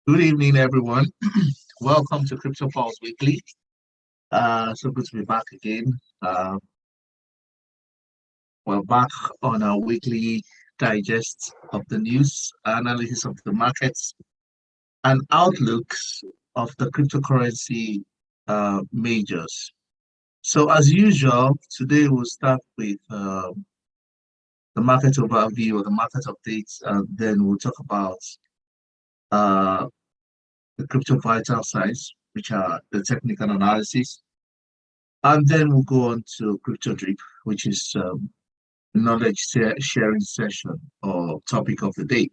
Good evening, everyone. Welcome to Crypto Pulse Weekly. So good to be back again. We're back on our weekly digest of the news, analysis of the markets, and outlooks of the cryptocurrency majors. So, as usual, today we'll start with the market overview or the market updates, and then we'll talk about uh, the crypto vital signs, which are the technical analysis. And then we'll go on to Crypto Drip, which is knowledge sharing session or topic of the day.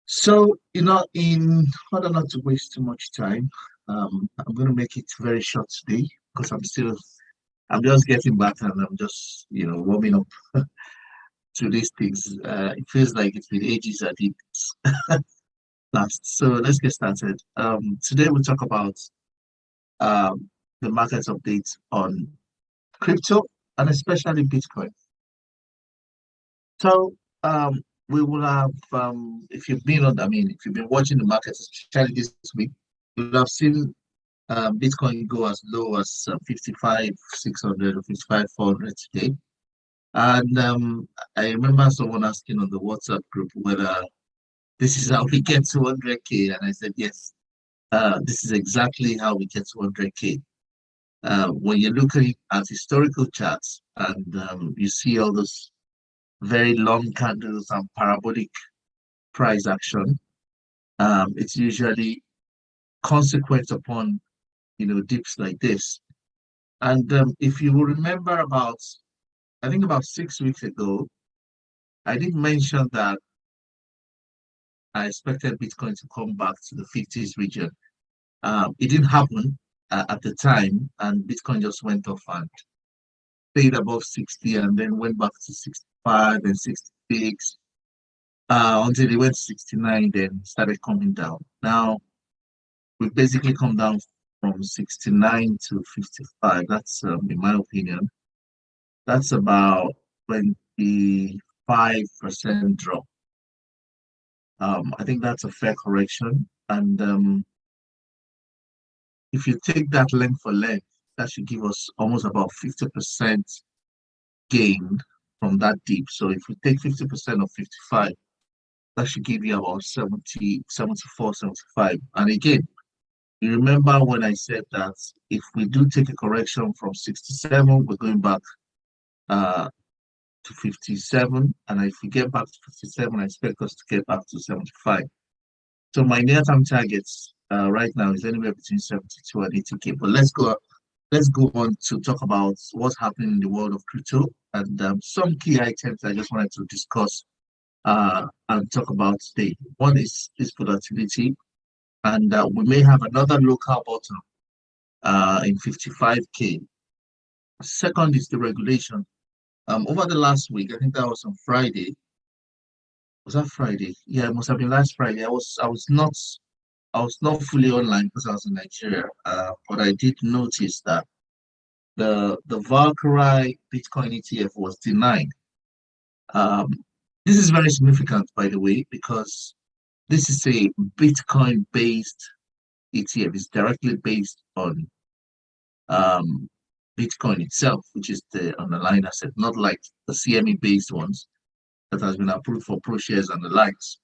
So, in order not to waste too much time, I'm going to make it very short today because I'm just getting back and I'm just, warming up to these things. It feels like it's been ages I did last. So let's get started. Today we'll talk about um, the market updates on crypto and especially Bitcoin. So we will have, if you've been on, if you've been watching the markets, especially this week, you'll have seen Bitcoin go as low as 55,600 or 55,400 today. And I remember someone asking on the WhatsApp group whether this is how we get to 100K. And I said, yes, this is exactly how we get to 100K. When you're looking at historical charts and you see all those very long candles and parabolic price action, it's usually consequent upon dips like this. And if you will remember I think about 6 weeks ago, I did mention that I expected Bitcoin to come back to the 50s region. It didn't happen at the time, and Bitcoin just went off and stayed above 60 and then went back to 65 and 66 until it went to 69, then started coming down. Now, we've basically come down from 69 to 55. That's, in my opinion, that's about 25% drop. I think that's a fair correction. And if you take that length for length, that should give us almost about 50% gain from that deep. So if we take 50% of 55, that should give you about 70, 74, 75. And again, you remember when I said that if we do take a correction from 67, we're going back to 57. And if we get back to 57, I expect us to get back to 75. So my near-term targets right now is anywhere between 72 and 80K. But let's go on to talk about what's happening in the world of crypto and some key items I just wanted to discuss and talk about today. One is volatility, and we may have another local bottom in 55K. Second is the regulation. Over the last week, I think that was on Friday. Was that Friday? Yeah, it must have been last Friday. I was not fully online because I was in Nigeria, but I did notice that the Valkyrie Bitcoin ETF was denied. Um, this is very significant, by the way, because this is a Bitcoin-based ETF. It's directly based on um, Bitcoin itself, which is the underlying asset, not like the CME-based ones that has been approved for ProShares and the likes.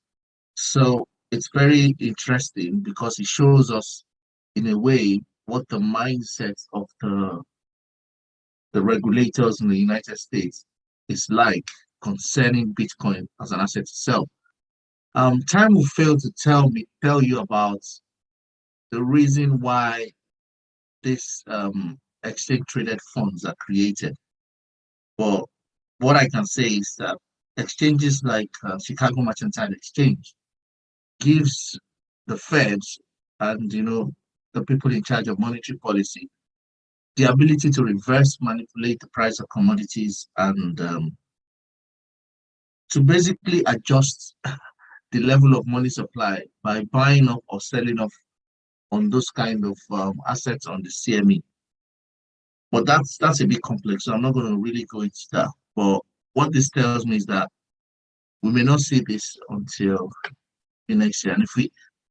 So it's very interesting because it shows us, in a way, what the mindset of the regulators in the United States is like concerning Bitcoin as an asset itself. Time will fail to tell you about the reason why these exchange traded funds are created. Well, what I can say is that exchanges like Chicago Mercantile Exchange gives the Feds and the people in charge of monetary policy the ability to reverse manipulate the price of commodities and to basically adjust the level of money supply by buying up or selling off on those kind of assets on the CME. But that's a bit complex, so I'm not going to really go into that. But what this tells me is that we may not see this until in next year. And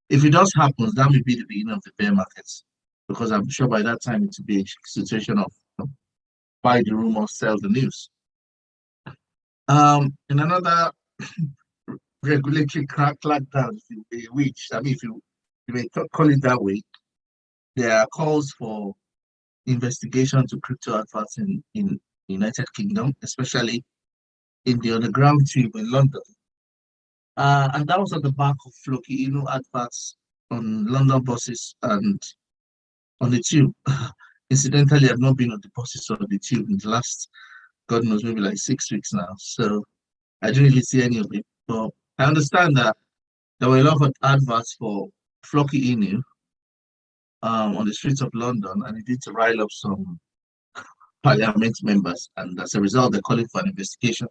if it does happen, that may be the beginning of the bear markets, because I'm sure by that time it will be a situation of buy the rumor, sell the news. In another regulatory crackdown, which I mean, if you may call it that way, there are calls for investigation to crypto adverts in United Kingdom, especially in the underground tube in London. And that was on the back of Floki Inu adverts on London buses and on the tube. Incidentally, I've not been on the buses or the tube in the last, God knows, maybe like 6 weeks now. So I didn't really see any of it. But I understand that there were a lot of adverts for Floki Inu on the streets of London, and it did to rile up some parliament members. And as a result, they're calling for an investigation.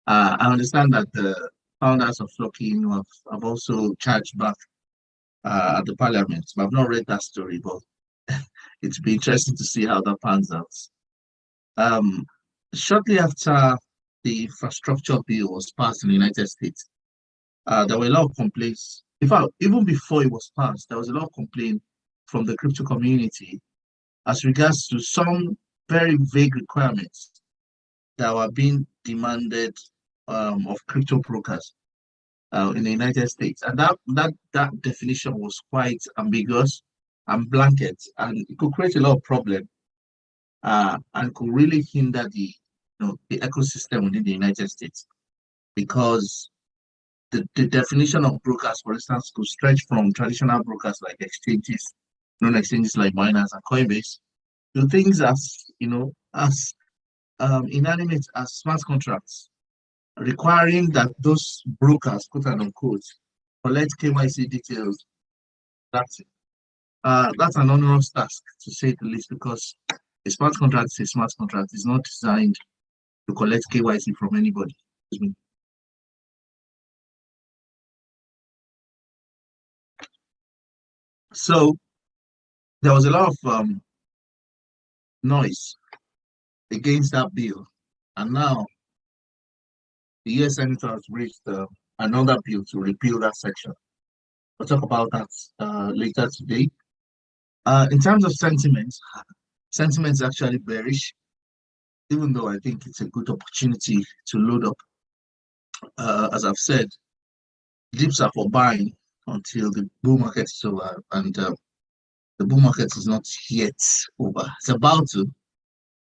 I understand that the founders of Floki Inu have also charged back at the parliament. But I've not read that story, but it'd be interesting to see how that pans out. Shortly after the infrastructure bill was passed in the United States, there were a lot of complaints. In fact, even before it was passed, there was a lot of complaint from the crypto community as regards to some very vague requirements that were being demanded of crypto brokers in the United States, and that definition was quite ambiguous and blanket, and it could create a lot of problem and could really hinder the ecosystem within the United States, because the definition of brokers, for instance, could stretch from traditional brokers like exchanges, non-exchanges like Binance and Coinbase, to things as inanimate as smart contracts, requiring that those brokers, quote and unquote, collect KYC details. That's it. That's an onerous task, to say the least, because a smart contract is a smart contract. It's not designed to collect KYC from anybody. So there was a lot of noise against that bill, and now the US Senator has raised another bill to repeal that section. We'll talk about that later today. In terms of sentiment is actually bearish, even though I think it's a good opportunity to load up. As I've said, dips are for buying until the bull market is over, and the bull market is not yet over. It's about to,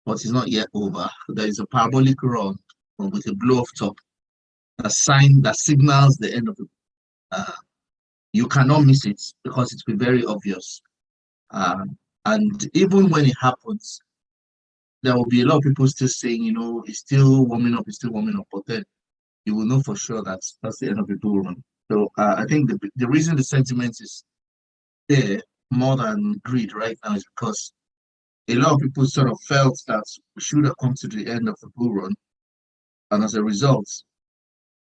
but it's not yet over. There is a parabolic run with a blow off top, a sign that signals the end of the. You cannot miss it because it will be very obvious. And even when it happens, there will be a lot of people still saying, it's still warming up, but then you will know for sure that that's the end of the bull run. So I think the reason the sentiment is there more than greed right now is because a lot of people sort of felt that we should have come to the end of the bull run, and as a result,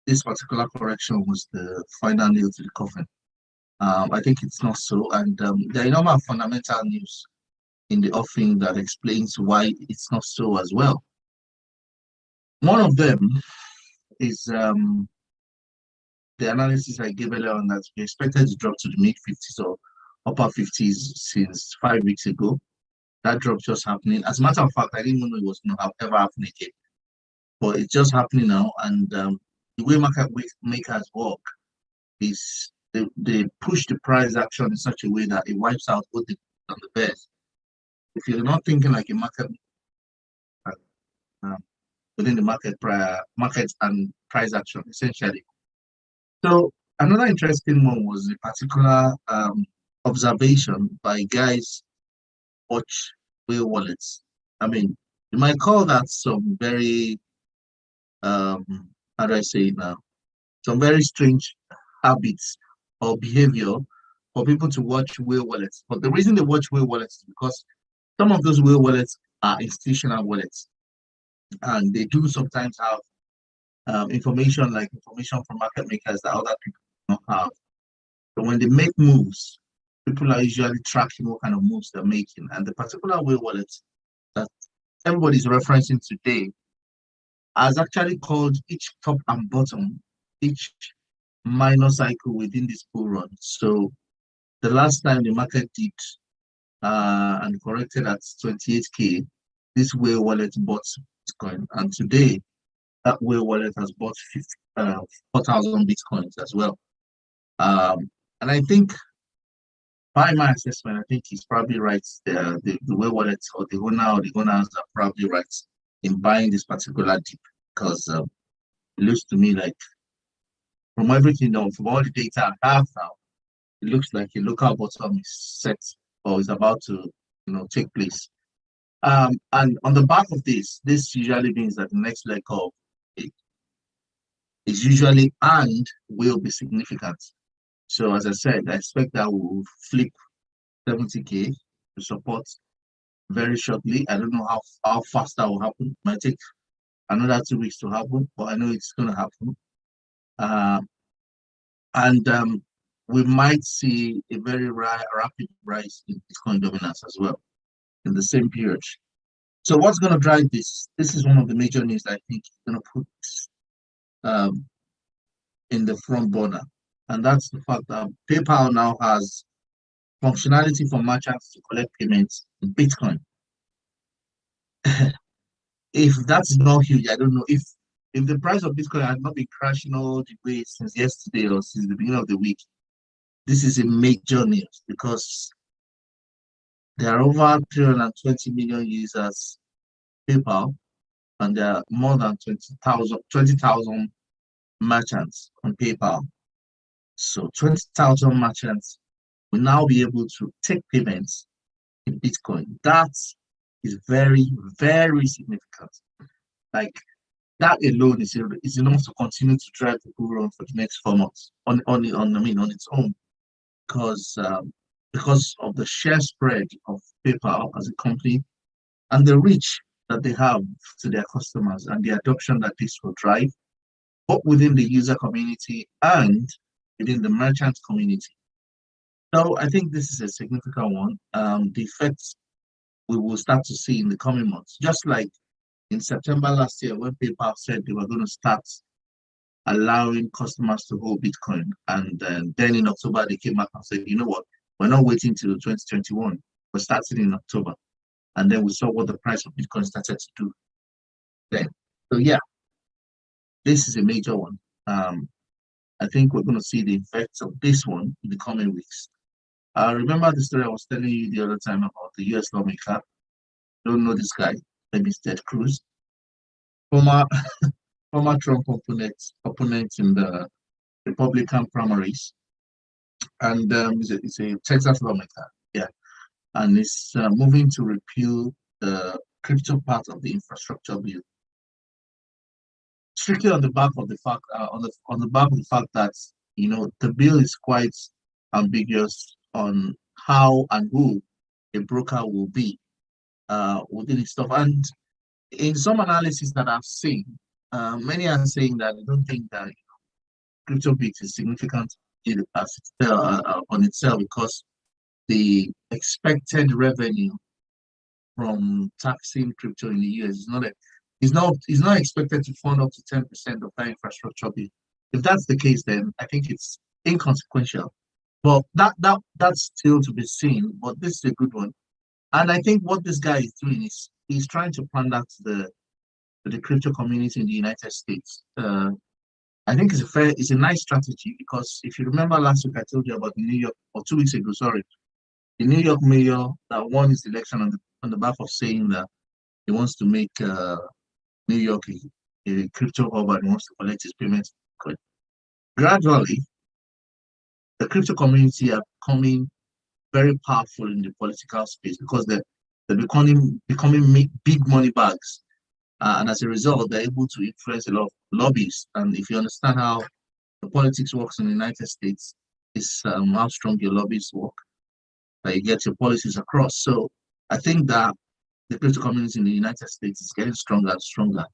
this particular correction was the final nail to the coffin. I think it's not so, and there are a number of fundamental news in the offing that explains why it's not so as well. One of them is the analysis I gave earlier on that we expected to drop to the mid-50s or upper 50s since 5 weeks ago. That drop just happening. As a matter of fact, I didn't know it was going to ever happen again, but it's just happening now. And the way market makers work is they push the price action in such a way that it wipes out both the and the bears. If you're not thinking like a market within the market and price action, essentially. So another interesting one was a particular observation by guys watch whale wallets. I mean, you might call that some very how do I say it now? Some very strange habits or behavior for people to watch whale wallets. But the reason they watch whale wallets is because some of those whale wallets are institutional wallets, and they do sometimes have information from market makers that other people don't have. So when they make moves, people are usually tracking what kind of moves they're making. And the particular whale wallet that everybody's referencing today has actually called each top and bottom, each minor cycle within this bull run. So the last time the market dipped and corrected at 28K, this Whale wallet bought Bitcoin, and today that Whale wallet has bought 4,000 Bitcoins as well. And I think, by my assessment, I think he's probably right. The Whale wallet or the owners are probably right in buying this particular dip, because it looks to me like, from everything known, from all the data I have now, it looks like a local bottom is set or is about to, take place. And on the back of this usually means that the next leg up is usually and will be significant. So as I said, I expect that will flip 70K to support very shortly. I don't know how fast that will happen. It might take another 2 weeks to happen, but I know it's going to happen. And we might see a very rapid rise in Bitcoin dominance as well in the same period. So what's going to drive this? This is one of the major news I think is going to put in the front burner, and that's the fact that PayPal now has functionality for merchants to collect payments in Bitcoin. If that's not huge, I don't know if the price of Bitcoin had not been crashing all the way since yesterday or since the beginning of the week. This is a major news because there are over 320 million users PayPal, and there are more than 20,000 merchants on PayPal. So 20,000 merchants will now be able to take payments in Bitcoin. That is very, very significant. Like, that alone is enough to continue to drive the bull run for the next 4 months on its own, because of the share spread of PayPal as a company and the reach that they have to their customers and the adoption that this will drive, both within the user community and within the merchant community. So I think this is a significant one. The effects we will start to see in the coming months, just like in September last year when PayPal said they were going to start allowing customers to hold Bitcoin. And then in October, they came back and said, you know what, we're not waiting till 2021. We're starting in October. And then we saw what the price of Bitcoin started to do then. So yeah, this is a major one. I think we're going to see the effects of this one in the coming weeks. Remember the story I was telling you the other time about the US lawmaker? Don't know this guy. Maybe it's Ted Cruz, former Trump opponent in the Republican primaries, and it's a Texas lawmaker. Yeah, and it's moving to repeal the crypto part of the infrastructure bill, strictly on the back of the fact that the bill is quite ambiguous on how and who a broker will be within its stuff. And in some analysis that I've seen, many are saying that they don't think that CryptoBit is significant on itself, because the expected revenue from taxing crypto in the US is not expected to fund up to 10% of that infrastructure bill. If that's the case, then I think it's inconsequential. But that's still to be seen. But this is a good one. And I think what this guy is doing is he's trying to pander to the crypto community in the United States. I think it's a nice strategy, because if you remember last week I told you about the New York, or 2 weeks ago, sorry, the New York mayor that won his election on the back of saying that he wants to make New York a crypto hub and wants to collect his payments. Gradually, the crypto community are becoming very powerful in the political space, because they're becoming big money bags, and as a result, they're able to influence a lot of lobbies. And if you understand how the politics works in the United States, it's how strong your lobbies work, that you get your policies across. So I think that the crypto community in the United States is getting stronger and stronger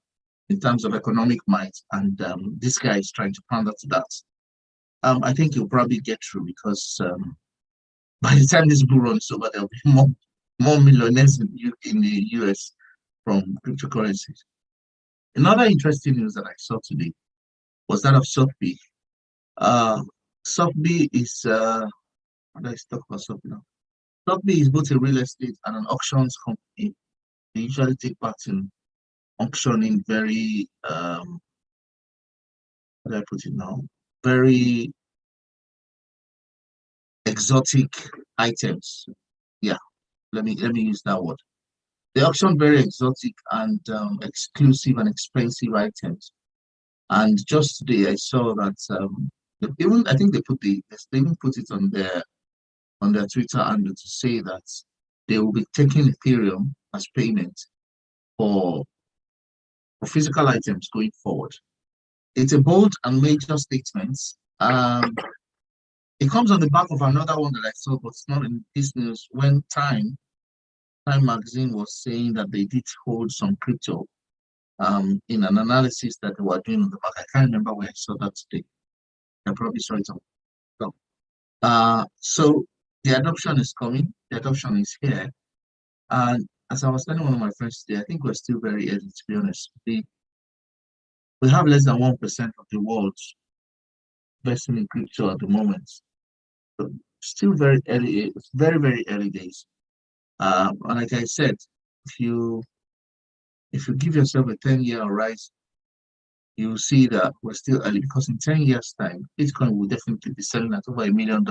in terms of economic might, and this guy is trying to pander to that. I think he'll probably get through, because by the time this bull run is over, there'll be more millionaires in the US from cryptocurrencies. Another interesting news that I saw today was that of Sotheby. Uh, Sotheby is let's talk about Sotheby now. Sotheby is both a real estate and an auctions company. They usually take part in auctioning very how do I put it now? Very exotic items. Yeah, let me use that word. They auction very exotic and exclusive and expensive items. And just today, I saw that even I think they even put it on their Twitter handle to say that they will be taking Ethereum as payment for, for physical items going forward. It's a bold and major statement. It comes on the back of another one that I saw, but it's not in this news. When Time magazine was saying that they did hold some crypto in an analysis that they were doing on the back. I can't remember where I saw that today. I probably saw it on. So, so the adoption is coming. The adoption is here. And as I was telling one of my friends today, I think we're still very early, to be honest. We have less than 1% of the world investing in crypto at the moment. So still very early, it's very, very early days. And like I said, if you if you give yourself a 10-year horizon, you'll see that we're still early because in 10 years' time, Bitcoin will definitely be selling at over $1 million.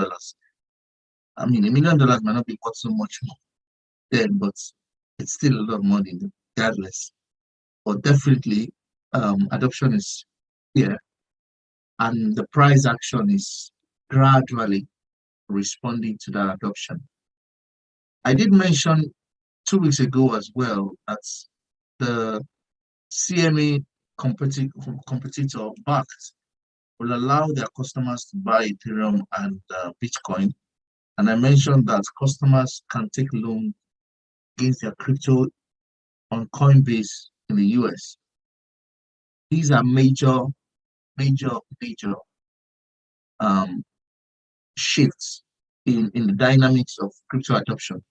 I mean, $1 million might not be worth so much more then, but it's still a lot of money regardless. But definitely, adoption is here, and the price action is gradually responding to that adoption. I did mention 2 weeks ago as well that the CME competitor Bakkt will allow their customers to buy Ethereum and Bitcoin. And I mentioned that customers can take loan against their crypto on Coinbase in the US. These are major um, shifts in the dynamics of crypto adoption.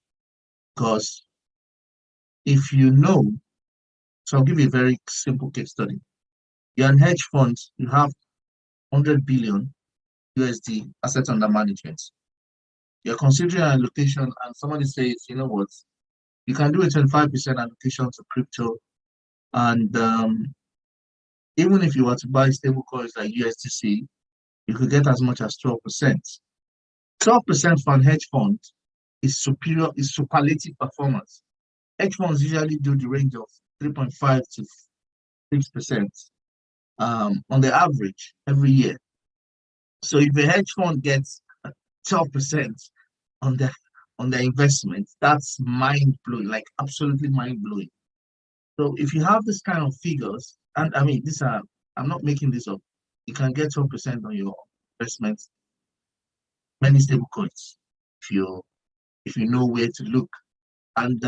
Because if you know, so I'll give you a very simple case study. You're an hedge fund, you have 100 billion USD assets under management. You're considering an allocation, and somebody says, you know what, you can do a 25% allocation to crypto. And even if you were to buy stable coins like USDC, you could get as much as 12%. 12% for an hedge fund is superior, is superlative performance. Hedge funds usually do the range of 3.5 to 6% on the average every year. So if a hedge fund gets 12% on their investment, that's mind blowing, like absolutely mind blowing. So if you have this kind of figures, and I mean, I'm not making this up. You can get 12% on your investment, many stable coins, if you know where to look. And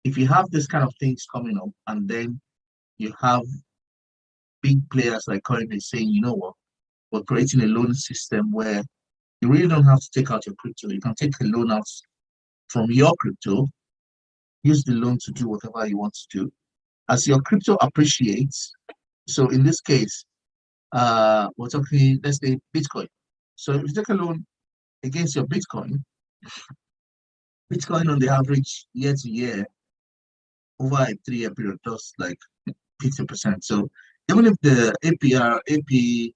if you have this kind of things coming up, and then you have big players like Coinbase saying, you know what, we're creating a loan system where you really don't have to take out your crypto. You can take a loan out from your crypto, use the loan to do whatever you want to do. As your crypto appreciates, so in this case, we're talking, let's say, Bitcoin. So if you take a loan against your Bitcoin on the average year to year over a 3-year period does like 50%. So even if the APY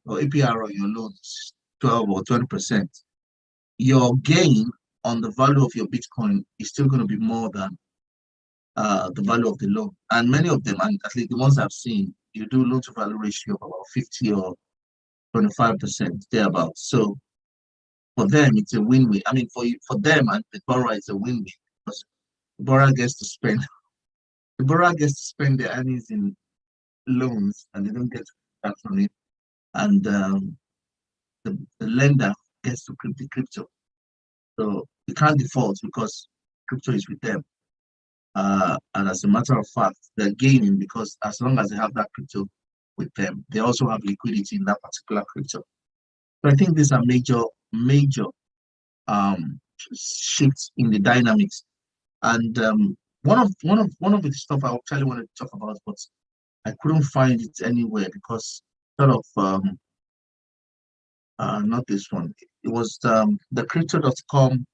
or APR on your loan is 12 or 20%, your gain on the value of your Bitcoin is still going to be more than the value of the loan. And many of them, and at least the ones I've seen, you do loan to value ratio of about 50 or 25% thereabouts. So for them, it's a win-win. I mean, for them and the borrower, it's a win-win because the borrower gets to spend the borrower gets to spend their earnings in loans and they don't get back from it. And the lender gets to keep the crypto. So you can't default because crypto is with them. And as a matter of fact, they're gaining because as long as they have that crypto with them, they also have liquidity in that particular crypto. So I think these are major shifts in the dynamics. And one of the stuff I actually wanted to talk about, but I couldn't find it anywhere because sort of Not this one. It was the crypto.com,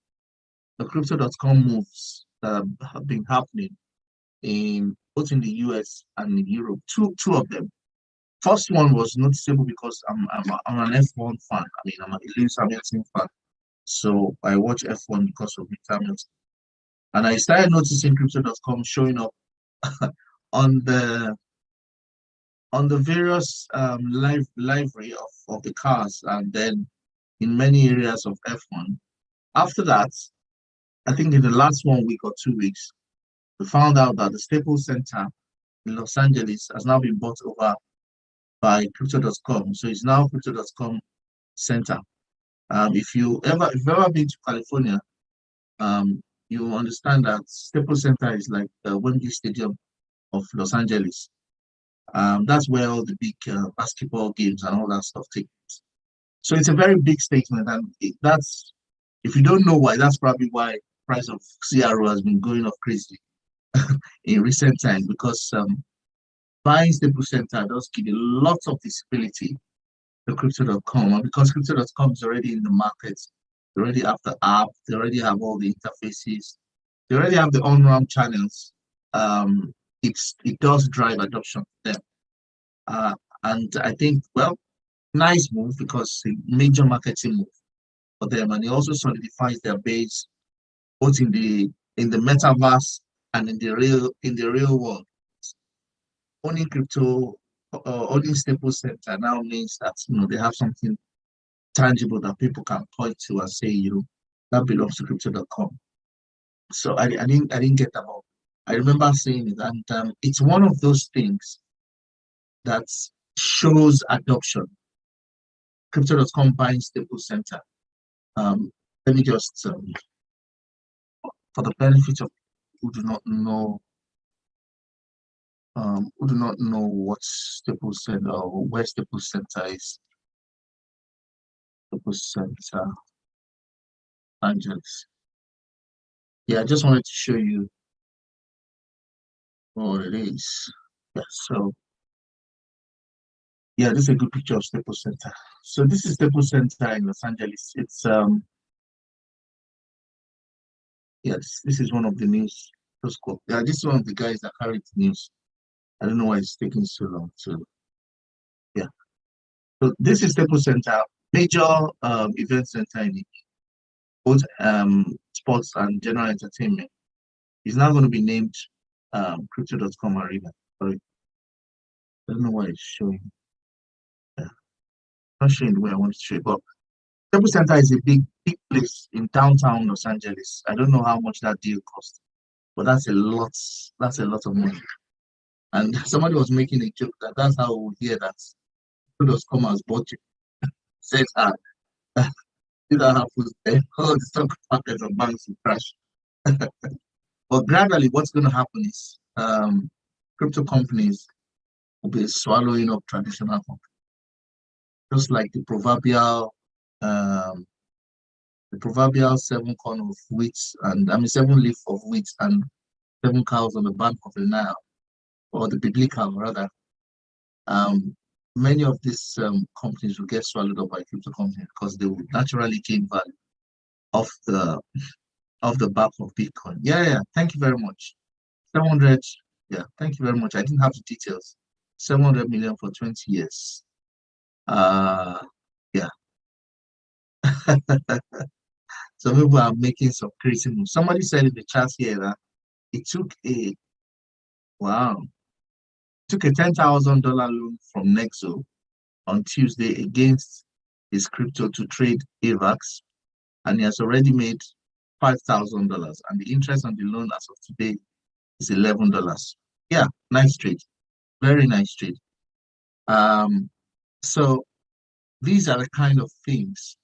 the crypto.com moves that have been happening in both in the US and in Europe. Two of them. First one was noticeable because I'm an F1 fan. I mean, I'm a Lewis Hamilton fan. So I watch F1 because of Lewis Hamilton. And I started noticing crypto.com showing up on the various livery of the cars, and then in many areas of F1. After that, I think in the last 1 week or 2 weeks, we found out that the Staples Center in Los Angeles has now been bought over by Crypto.com. So it's now Crypto.com Center. If you've ever been to California, you understand that Staples Center is like the Wembley Stadium of Los Angeles. That's where all the big basketball games and all that stuff take place. So it's a very big statement, and that's, if you don't know why, that's probably why price of CRO has been going up crazy in recent times, because buying Staples Center does give a lot of visibility to Crypto.com, and because Crypto.com is already in the market, they already have the app, they already have all the interfaces, they already have the on-ramp channels. It does drive adoption for them. And I think, well, nice move, because a major marketing move for them, and it also solidifies their base both in the metaverse and in the real world. Owning crypto, owning Staples Center now means that they have something tangible that people can point to and say, that belongs to crypto.com. So I didn't get that all. I remember saying it, and it's one of those things that shows adoption. Crypto.com buying Staples Center. Let me just, for the benefit of who do not know, what Staples Center or where Staples Center is. Staples Center, Angeles. Yeah, I just wanted to show you what it is. Yeah, so yeah, this is a good picture of Staples Center. So this is Staples Center in Los Angeles. It's yes, this is one of the news. Yeah, this is one of the guys that carried the news. I don't know why it's taking so long to, yeah. So this is Staples Center, major event center in both sports and general entertainment. It's now going to be named Crypto.com Arena. Sorry, I don't know why it's showing. Yeah, not showing the way I want to show it, but Staples Center is a big place in downtown Los Angeles. I don't know how much that deal cost, but that's a lot. That's a lot of money. And somebody was making a joke that that's how we hear that Crypto.com has bought you. Said, if that happens, all the stock markets and banks will crash. But gradually, what's going to happen is crypto companies will be swallowing up traditional companies, just like um, the proverbial seven corn of wheat, and I mean 7 leaf of wheat and 7 cows on the bank of the Nile, or the biblical rather. Many of these companies will get swallowed up by crypto companies because they will naturally gain value off the back of Bitcoin. Yeah. Thank you very much. 700. Yeah, thank you very much. I didn't have the details. 700 million for 20 years. Yeah. So people are making some crazy moves. Somebody said in the chat here that it took a wow, took a $10,000 loan from Nexo on Tuesday against his crypto to trade AVAX, and he has already made $5,000, and the interest on the loan as of today is $11. Yeah, nice trade, very nice trade. So these are the kind of things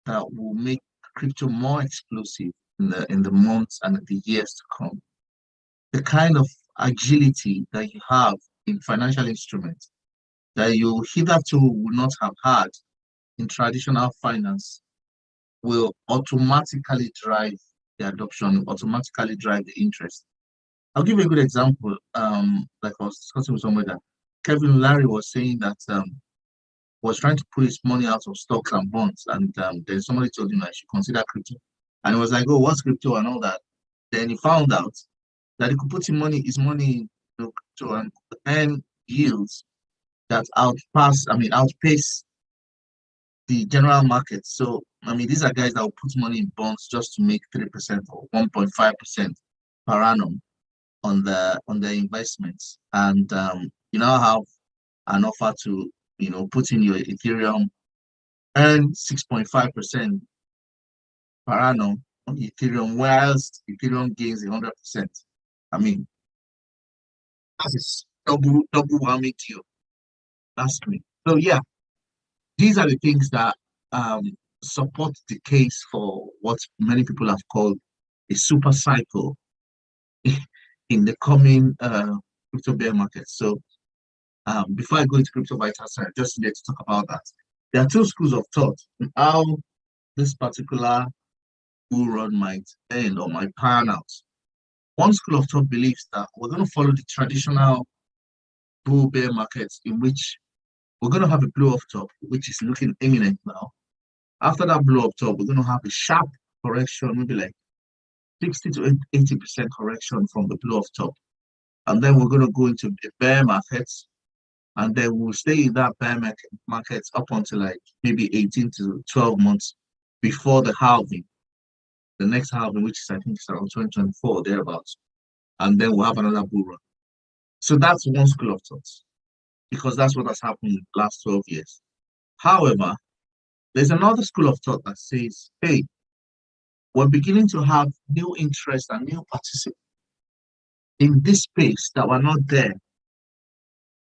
that will make crypto more explosive in the months and the years to come. The kind of agility that you have in financial instruments that you hitherto would not have had in traditional finance will automatically drive the adoption, automatically drive the interest. I'll give you a good example. Like I was discussing with somebody that Kevin Larry was saying that was trying to pull his money out of stocks and bonds, and then somebody told him I should consider crypto, and he was like, "Oh, what's crypto and all that?" Then he found out that he could put his money in crypto and earn yields that outpace the general market. So, I mean, these are guys that will put money in bonds just to make 3% or 1.5% per annum on their investments. And you now have an offer to, put in your Ethereum, earn 6.5% per annum on Ethereum, whilst Ethereum gains 100%. I mean, that's a double whammy deal. That's me. So yeah, these are the things that support the case for what many people have called a super cycle in the coming crypto bear market. So before I go into crypto vitals, I just need to talk about that. There are two schools of thought on how this particular bull run might end or might pan out. One school of thought believes that we're going to follow the traditional bull bear markets in which we're going to have a blow off top, which is looking imminent now. After that blow up top, we're going to have a sharp correction, maybe like 60 to 80% correction from the blow off top. And then we're going to go into the bear markets. And then we'll stay in that bear market up until like maybe 18 to 12 months before the halving. The next halving, which is I think it's around 2024, thereabouts. And then we'll have another bull run. So that's one school of thought, because that's what has happened in the last 12 years. However, there's another school of thought that says, hey, we're beginning to have new interest and new participants in this space that were not there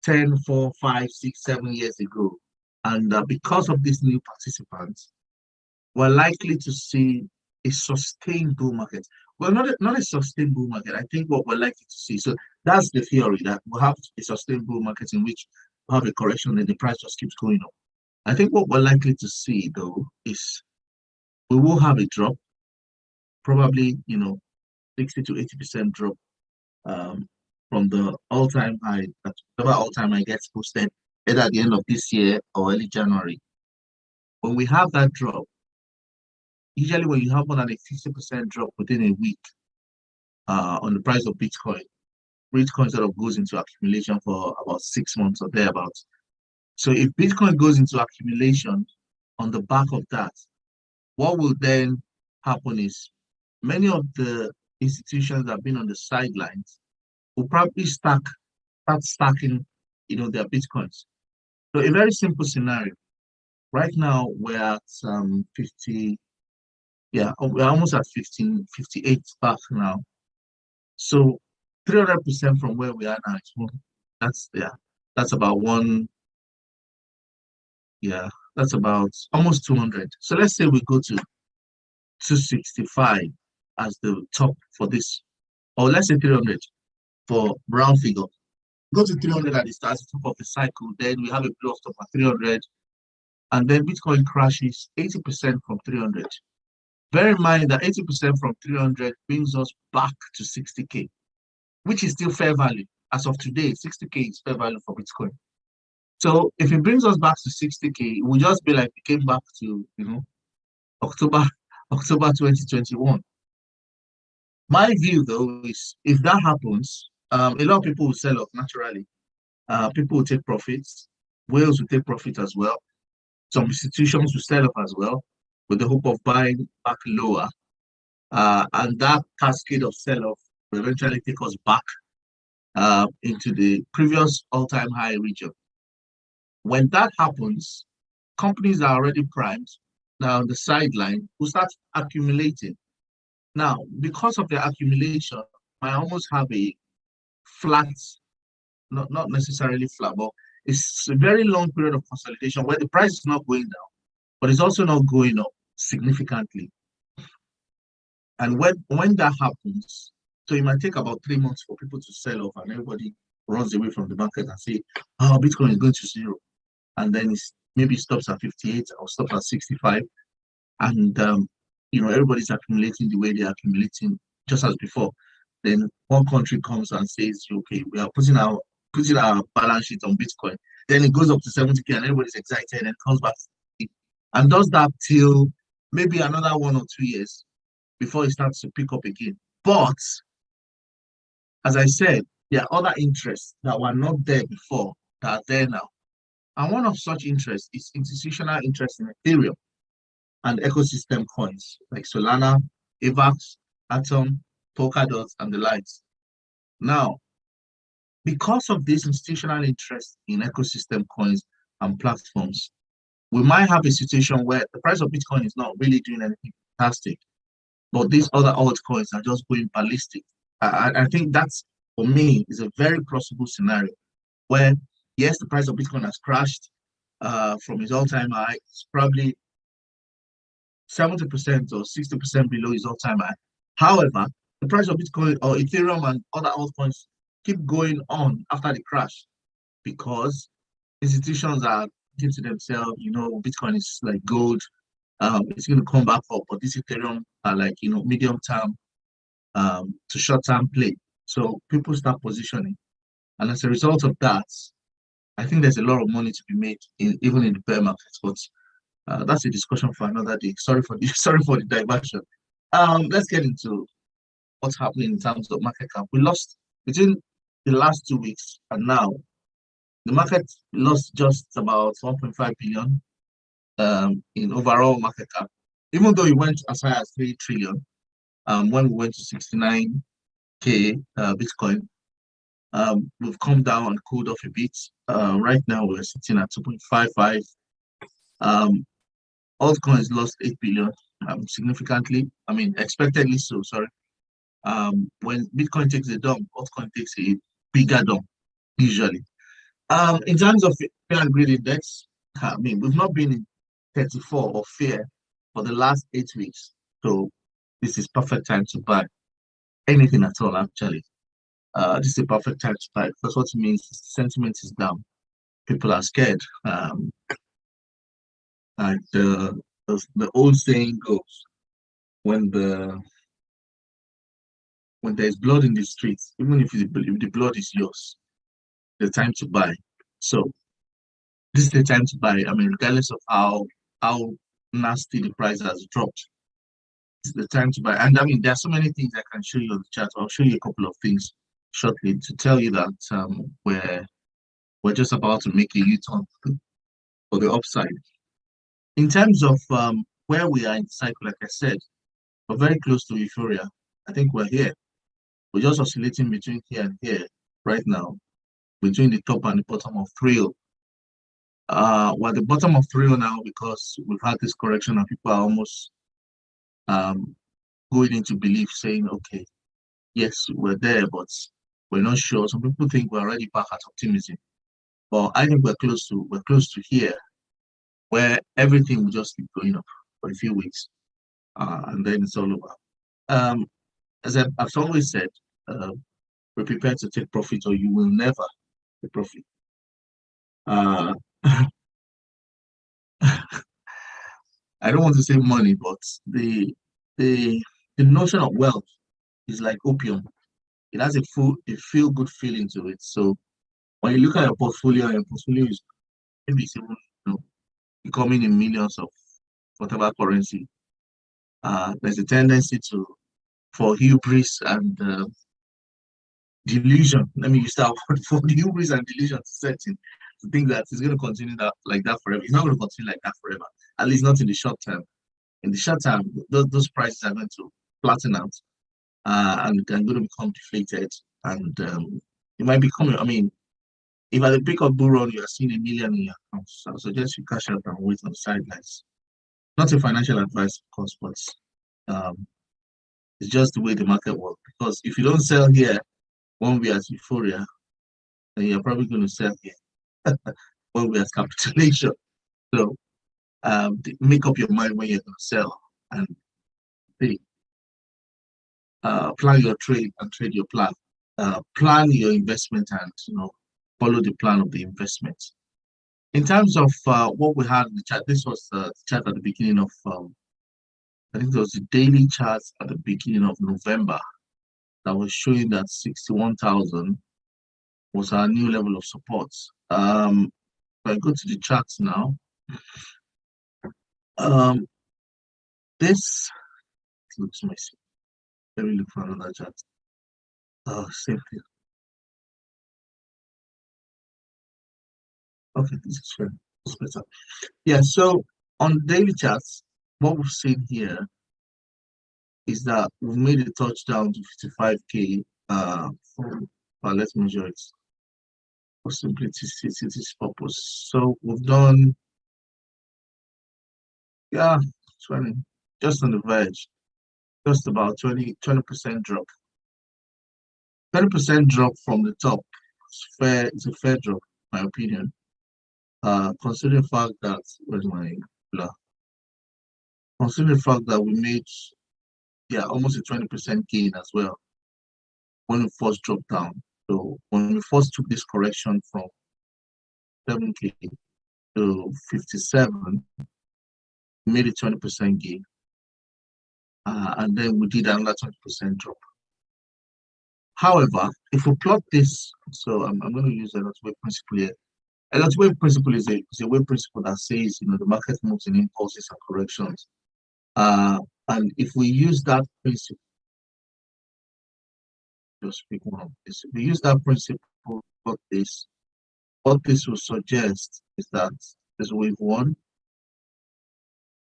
10, 4, 5, 6, 7 years ago. And because of these new participants, we're likely to see a sustained bull market. Well, not a sustained bull market. I think what we're likely to see. So that's the theory, that we'll have a sustained bull market in which we'll have a correction and the price just keeps going up. I think what we're likely to see, though, is we will have a drop, probably, 60 to 80% drop from the all-time high, whatever all-time high gets posted either at the end of this year or early January. When we have that drop, usually when you have more than a 50% drop within a week on the price of Bitcoin sort of goes into accumulation for about 6 months or thereabouts. So if Bitcoin goes into accumulation on the back of that, what will then happen is many of the institutions that have been on the sidelines will probably start stacking, their Bitcoins. So a very simple scenario. Right now, we're at 50, we're almost at 15, 58 back now. So 300% from where we are now, that's about that's about almost 200. So let's say we go to 265 as the top for this, or let's say 300 for round figure. Go to 300 at the start of the cycle, then we have a blow off top at 300, and then Bitcoin crashes 80% from 300. Bear in mind that 80% from 300 brings us back to 60K, which is still fair value. As of today, 60K is fair value for Bitcoin. So if it brings us back to 60K, it will just be like we came back to, October 2021. My view, though, is if that happens, a lot of people will sell off naturally. People will take profits. Whales will take profit as well. Some institutions will sell off as well, with the hope of buying back lower. And that cascade of sell-off will eventually take us back into the previous all-time high region. When that happens, companies are already primed. Now on the sideline will start accumulating. Now, because of the accumulation, I almost have a flat, not necessarily flat, but it's a very long period of consolidation where the price is not going down, but it's also not going up significantly. And when that happens, so it might take about 3 months for people to sell off and everybody runs away from the market and say, oh, Bitcoin is going to zero. And then maybe stops at 58 or stops at 65. And, everybody's accumulating the way they're accumulating just as before. Then one country comes and says, okay, we are putting our balance sheet on Bitcoin. then it goes up to 70K and everybody's excited and comes back and does that till maybe another 1 or 2 years before it starts to pick up again. But as I said, there are other interests that were not there before that are there now. And one of such interests is institutional interest in Ethereum and ecosystem coins like Solana, AVAX, Atom, Polkadot, and the likes. Now, because of this institutional interest in ecosystem coins and platforms, we might have a situation where the price of Bitcoin is not really doing anything fantastic, but these other altcoins are just going ballistic. I think that's, for me, is a very plausible scenario where, yes, the price of Bitcoin has crashed from its all-time high. It's probably 70% or 60% below its all-time high. However, the price of Bitcoin or Ethereum and other altcoins keep going on after the crash because institutions are thinking to themselves, Bitcoin is like gold. It's going to come back up, but this Ethereum are like, medium term to short term play. So people start positioning. And as a result of that, I think there's a lot of money to be made even in the bear market. But that's a discussion for another day. Sorry for the diversion. Let's get into what's happening in terms of market cap. We lost between the last 2 weeks and now. The market lost just about 1.5 billion in overall market cap, even though it went as high as 3 trillion when we went to 69K Bitcoin. We've come down and cooled off a bit. Right now, we're sitting at 2.55. Altcoins lost 8 billion significantly. I mean, expectedly so, sorry. When Bitcoin takes a dump, altcoin takes a bigger dump, usually. In terms of fear and greed index, I mean, we've not been in 34 or fear for the last 8 weeks. So this is perfect time to buy anything at all, actually. This is a perfect time to buy because what it means is sentiment is down. People are scared. Like the old saying goes, when there's blood in the streets, even if the blood is yours, the time to buy. So this is the time to buy. I mean, regardless of how nasty the price has dropped, it's the time to buy. And I mean, there are so many things I can show you on the chart. I'll show you a couple of things shortly to tell you that we're just about to make a U-turn for the upside. In terms of where we are in the cycle, like I said, we're very close to euphoria. I think we're here. We're just oscillating between here and here right now, between the top and the bottom of thrill. We're at the bottom of thrill now because we've had this correction and people are almost going into belief, saying, okay, yes, we're there, but we're not sure. Some people think we're already back at optimism. But I think we're close to here, where everything will just keep going up for a few weeks, and then it's all over. As I've always said, we're prepared to take profit, or you will never take profit. I don't want to say money, but the notion of wealth is like opium. It has a feel good feeling to it. So when you look at your portfolio is maybe it's even, becoming in millions of whatever currency. There's a tendency for hubris and delusion. Let me use that word, for the hubris and delusion to set in, to think that it's going to continue like that forever. It's not going to continue like that forever, at least not in the short term. In the short term, those prices are going to flatten out and going to become deflated. And it might become, I mean, if at the peak of bull run you are seeing 1 million in your accounts, I suggest you cash out and wait on the sidelines. Not a financial advice, of course, but it's just the way the market works. Because if you don't sell here when we are at euphoria, then you're probably going to sell here when we are at capitulation. So make up your mind when you're going to sell and pay. Plan your trade and trade your plan. Plan your investment and follow the plan of the investment. In terms of what we had in the chart, this was the chart at the beginning of I think it was the daily chart at the beginning of November that was showing that 61,000 was our new level of support. I go to the charts now. This looks messy. Let me look for another chart. Oh, same thing. Okay, this is fair. It's better. Yeah, so on daily charts, what we've seen here is that we've made a touchdown to 55K from, well, let's measure it for simplicity's purpose. So we've done, yeah, 20, just on the verge, just about 20% drop. 20% drop from the top. It's a fair drop, in my opinion. Considering the fact that, where's my blah? Considering the fact that we made, yeah, almost a 20% gain as well when we first dropped down. So when we first took this correction from 7K to 57, we made a 20% gain. And then we did another 20% drop. However, if we plot this, so I'm going to use Elliott Wave principle here. Elliott Wave principle is a wave principle that says, the market moves in impulses and corrections. And if we use that principle, just pick one of this. If we use that principle for this, what this will suggest is that this is wave one,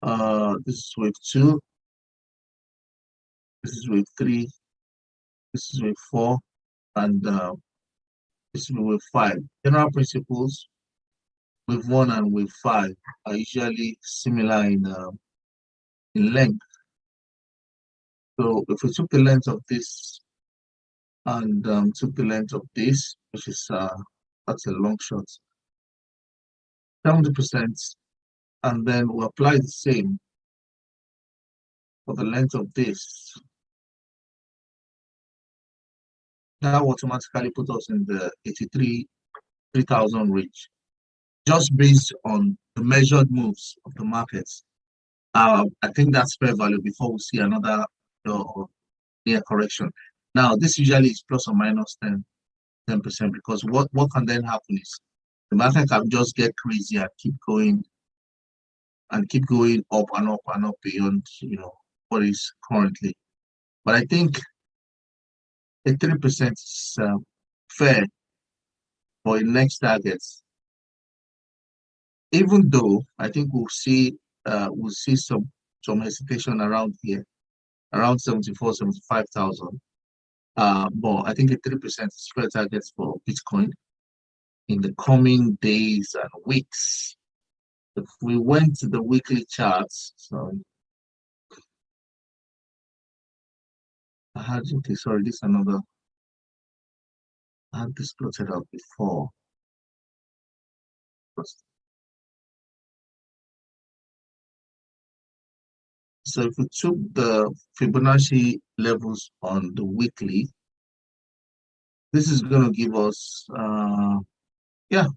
this is wave two, this is wave three, this is wave four, and this is wave five. General principles, wave one and wave five are usually similar in length. So if we took the length of this and took the length of this, which is that's a long shot, 70%, and then we apply the same for the length of this, that will automatically put us in the 3,000 range, just based on the measured moves of the markets. I think that's fair value before we see another near correction. Now, this usually is plus or minus 10%, because what can then happen is the market can just get crazy and keep going up and up and up beyond what is currently. But I think a 3% is fair for the next targets. Even though I think we'll see some hesitation around here, around 74, 75,000. But I think a 3% is fair targets for Bitcoin in the coming days and weeks. If we went to the weekly charts, so I had okay, sorry, this is another. I had this plotted out before. So if we took the Fibonacci levels on the weekly, this is going to give us, yeah.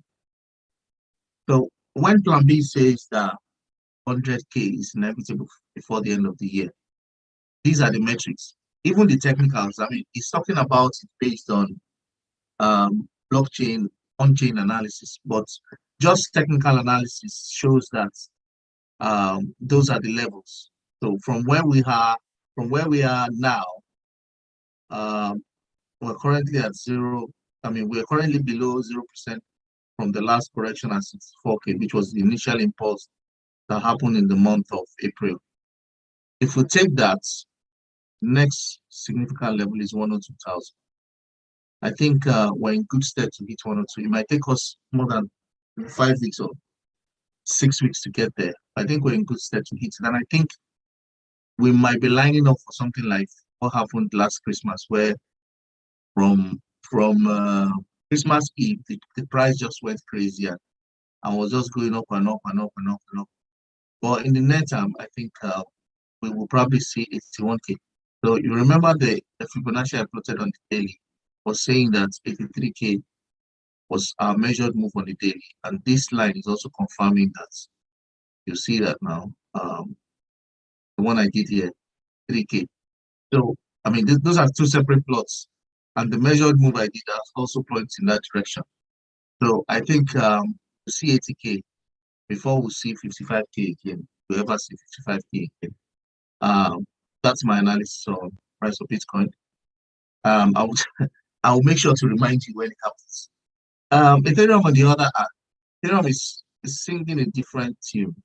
So when Plan B says that 100K is inevitable before the end of the year, these are the metrics. Even the technicals, I mean, it's talking about it based on blockchain, on-chain analysis, but just technical analysis shows that those are the levels. So from where we are now, we're currently at zero. I mean, we're currently below 0% from the last correction at 64K, which was the initial impulse that happened in the month of April. If we take that, next significant level is 102,000. I think we're in good stead to hit 102. It might take us more than 5 weeks or 6 weeks to get there. I think we're in good stead to hit it. And I think we might be lining up for something like what happened last Christmas, where from Christmas Eve, the price just went crazy and was just going up and up and up and up and up. But in the near term, I think we will probably see 81K. So you remember the Fibonacci I plotted on the daily was saying that 83K was our measured move on the daily, and this line is also confirming that. You see that now. The one I did here, 3K. So I mean, those are two separate plots, and the measured move I did also points in that direction. So I think to see 80K before we see 55K again. We ever see 55K again. That's my analysis on price of Bitcoin. I would I will make sure to remind you when it happens. Ethereum on the other hand, Ethereum is singing a different tune.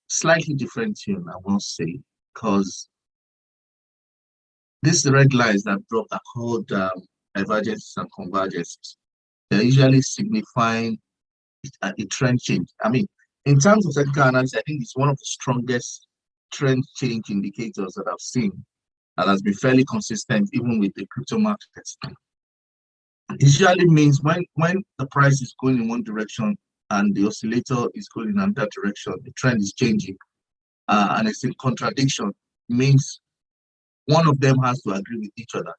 Slightly different tune, I must say, because these red lines that drop are called divergences and convergences. They're usually signifying a trend change. I mean, in terms of technical analysis, I think it's one of the strongest trend change indicators that I've seen that has been fairly consistent even with the crypto markets. It usually means when the price is going in one direction and the oscillator is going in another direction, the trend is changing, and it's in contradiction, means one of them has to agree with each other.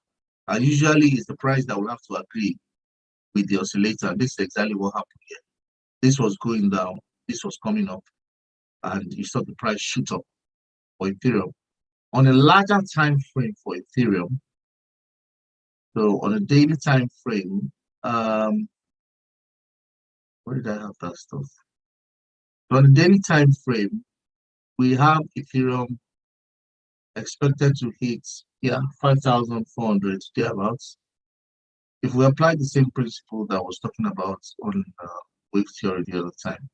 And usually it's the price that will have to agree with the oscillator. This is exactly what happened here. This was going down, this was coming up, and you saw the price shoot up for Ethereum. On a larger time frame for Ethereum, so on a daily time frame, where did I have that stuff? So on a daily time frame, we have Ethereum expected to hit 5,400 thereabouts. If we apply the same principle that I was talking about on wave theory the other time,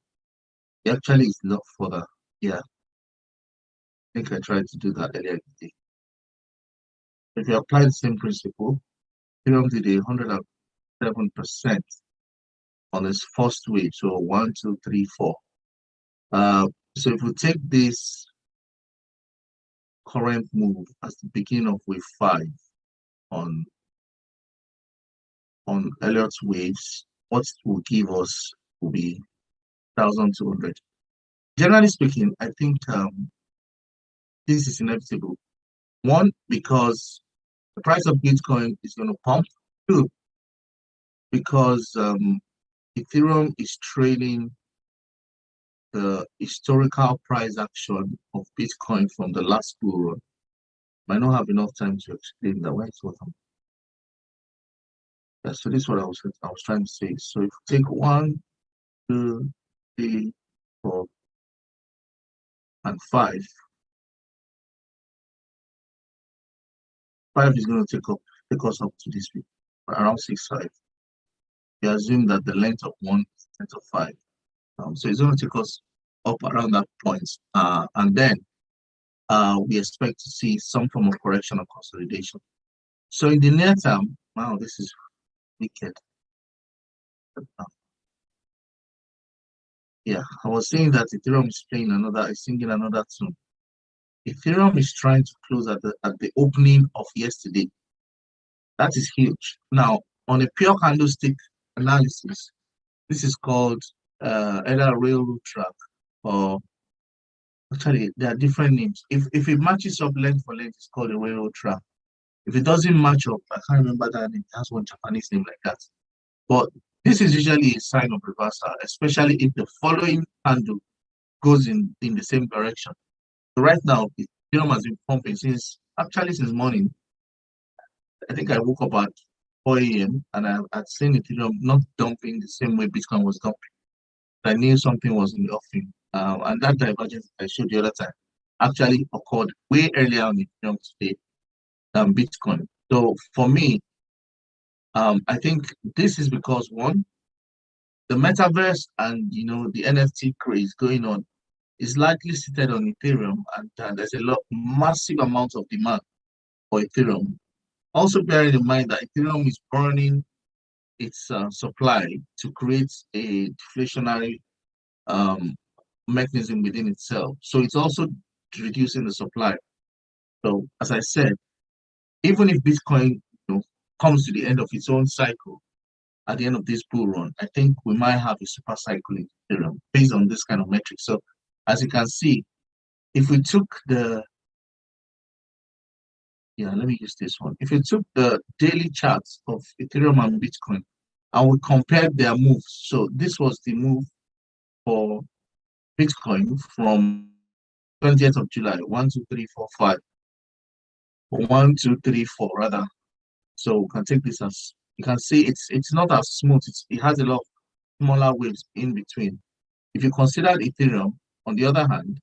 it actually is a lot further. Yeah, I think I tried to do that earlier today. If you apply the same principle, Ethereum did 107% on its first wave. So 1, 2, 3, 4. So if we take this current move as the beginning of wave 5 on Elliott's waves, what it will give us will be 1,200. Generally speaking, I think this is inevitable. One, because the price of Bitcoin is going to pump. Two, because Ethereum is trading the historical price action of Bitcoin from the last bull run. Might not have enough time to explain that. Why it's what I'm. Yeah, so this is what I was trying to say. So if you take 1, 2, 3, 4, and 5, 5 is going to take us up to this week, around 6.5. You assume that the length of 1 is the length of 5. So it's going to take us up around that point. And then we expect to see some form of correction or consolidation. So in the near term, wow, this is wicked. Yeah, I was saying that Ethereum is singing another tune. Ethereum is trying to close at the opening of yesterday. That is huge. Now, on a pure candlestick analysis, this is called either a railroad track or actually there are different names. If it matches up length for length, it's called a railroad track. If it doesn't match up, I can't remember that name. It has one Japanese name like that. But this is usually a sign of reversal, especially if the following candle goes in the same direction. So right now, Ethereum has been pumping since morning. I think I woke up at 4 a.m. and I had seen Ethereum not dumping the same way Bitcoin was dumping. I knew something was in the offing. And that divergence I showed the other time actually occurred way earlier on Ethereum today than Bitcoin. So for me, I think this is because one, the metaverse and the NFT craze going on is likely seated on Ethereum, and there's a massive amount of demand for Ethereum. Also bearing in mind that Ethereum is burning its supply to create a deflationary mechanism within itself. So it's also reducing the supply. So as I said, even if Bitcoin comes to the end of its own cycle at the end of this bull run, I think we might have a super cycle in Ethereum based on this kind of metric. So as you can see, if we took let me use this one. If you took the daily charts of Ethereum and Bitcoin and we compared their moves, so this was the move for Bitcoin from 20th of July, 1, 2, 3, 4, 5. 1, 2, 3, 4 rather. So we can take this as you can see it's not as smooth. It has a lot of smaller waves in between. If you consider Ethereum, on the other hand,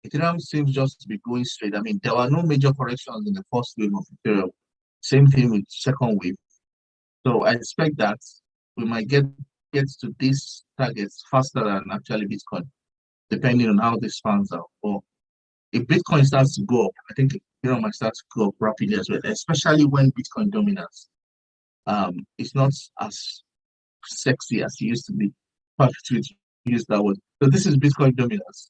Ethereum seems just to be going straight. I mean, there were no major corrections in the first wave of Ethereum. Same thing with second wave. So I expect that we might get to these targets faster than actually Bitcoin, depending on how this pans out. But if Bitcoin starts to go up, I think Ethereum might start to go up rapidly as well, especially when Bitcoin dominates. It's not as sexy as it used to be. Perfect to use that word. So this is Bitcoin dominance.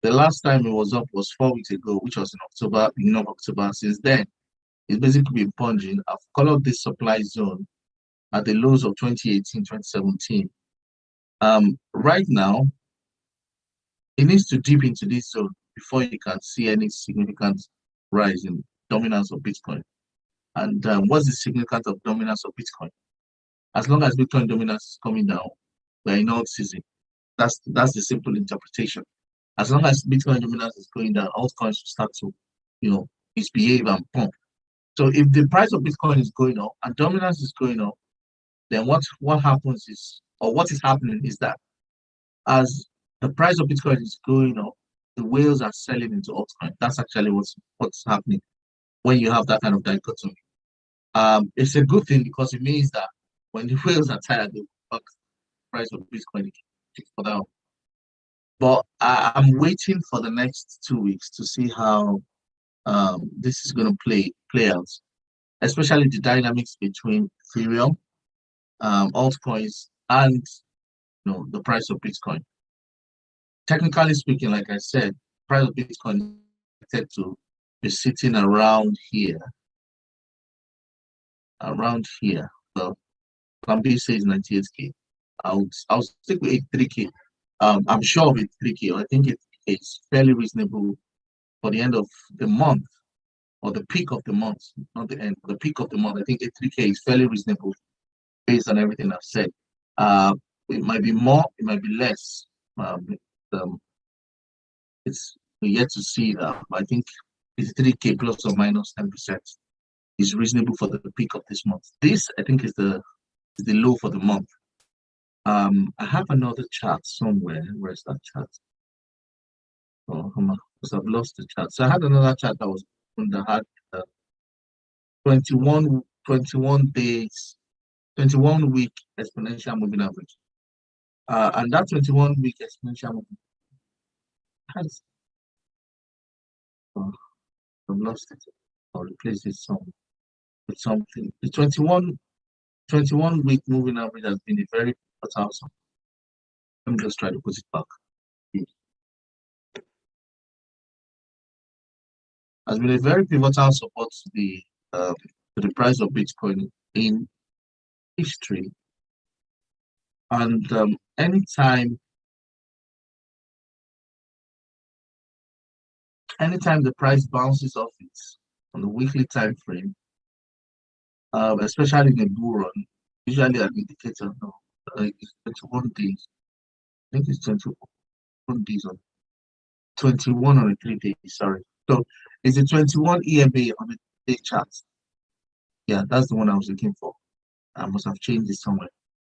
The last time it was up was 4 weeks ago, which was in October, beginning of October. Since then, it's basically been plunging. I've colored this supply zone at the lows of 2018, 2017. Right now, it needs to dip into this zone before you can see any significant rise in dominance of Bitcoin. And what's the significance of dominance of Bitcoin? As long as Bitcoin dominance is coming down, we're in alt season. That's the simple interpretation. As long as Bitcoin dominance is going down, altcoins will start to, misbehave and pump. So if the price of Bitcoin is going up and dominance is going up, then what happens is, or what is happening is that as the price of Bitcoin is going up, the whales are selling into altcoin. That's actually what's happening when you have that kind of dichotomy. It's a good thing because it means that when the whales are tired, they will price of Bitcoin for that. But I'm waiting for the next 2 weeks to see how this is going to play out, especially the dynamics between Ethereum, altcoins, and the price of Bitcoin. Technically speaking, like I said, price of Bitcoin is expected to be sitting around here. So Plan B says 98K. I'll stick with 83K. I'm sure of 83K. I think it's fairly reasonable for the end of the month or the peak of the month, not the end, the peak of the month. I think 83K is fairly reasonable based on everything I've said. It might be more, it might be less. It's yet to see that. I think 83K plus or minus 10% is reasonable for the peak of this month. This, I think, is the low for the month. I have another chart somewhere. Where's that chart? Oh, because I've lost the chart. So I had another chart that was that had 21 days, 21 week exponential moving average. And that 21 week exponential moving has I've lost it. I'll replace it with something. The 21 week moving average has been a very volatile. Let me just try to put it back. Has been a very pivotal support to the price of Bitcoin in history. And anytime the price bounces off it on the weekly time frame, especially in a bull run, usually an indicator no, it's 21 days. I think it's 21 days on 21 on a 3 days, sorry. So it's a 21 EMA on a day chart. Yeah, that's the one I was looking for. I must have changed it somewhere.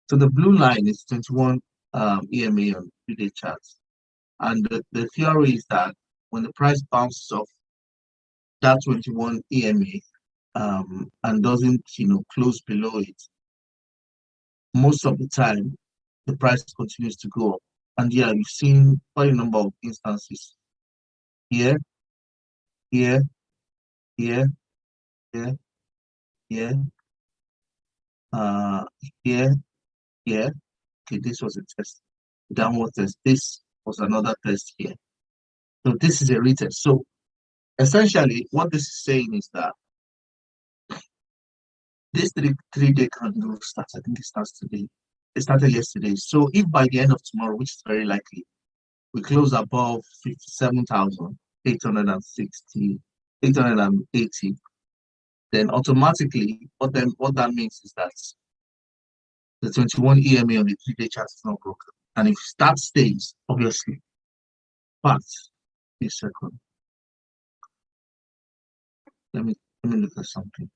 So the blue line is 21 EMA on 3-day charts. And the theory is that when the price bounces off that 21 EMA and doesn't close below it, most of the time the price continues to go up. And yeah, you've seen quite a number of instances here, here, here, here, here, uh, here, here. Okay, this was a test, downward test. This was another test here. So this is a retest. So essentially, what this is saying is that this three-day candle starts. I think it starts today. It started yesterday. So if by the end of tomorrow, which is very likely, we close above 57,860, 880, then automatically what that means is that the 21 EMA on the 3-day chart is not broken. And if that stays, obviously, but a second. Let me look at something.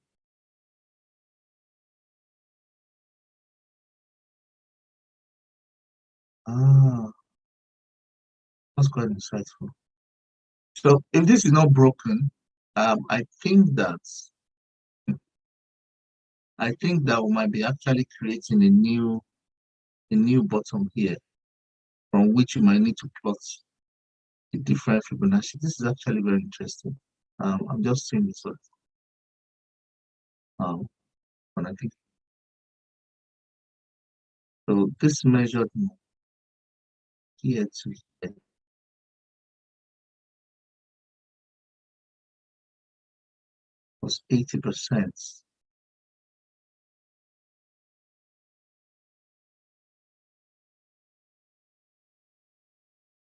Ah, that's quite insightful. So if this is not broken, I think that we might be actually creating a new bottom here from which you might need to plot the different Fibonacci. This is actually very interesting. I'm just seeing this one. And I think so. This measured here to here was 80%.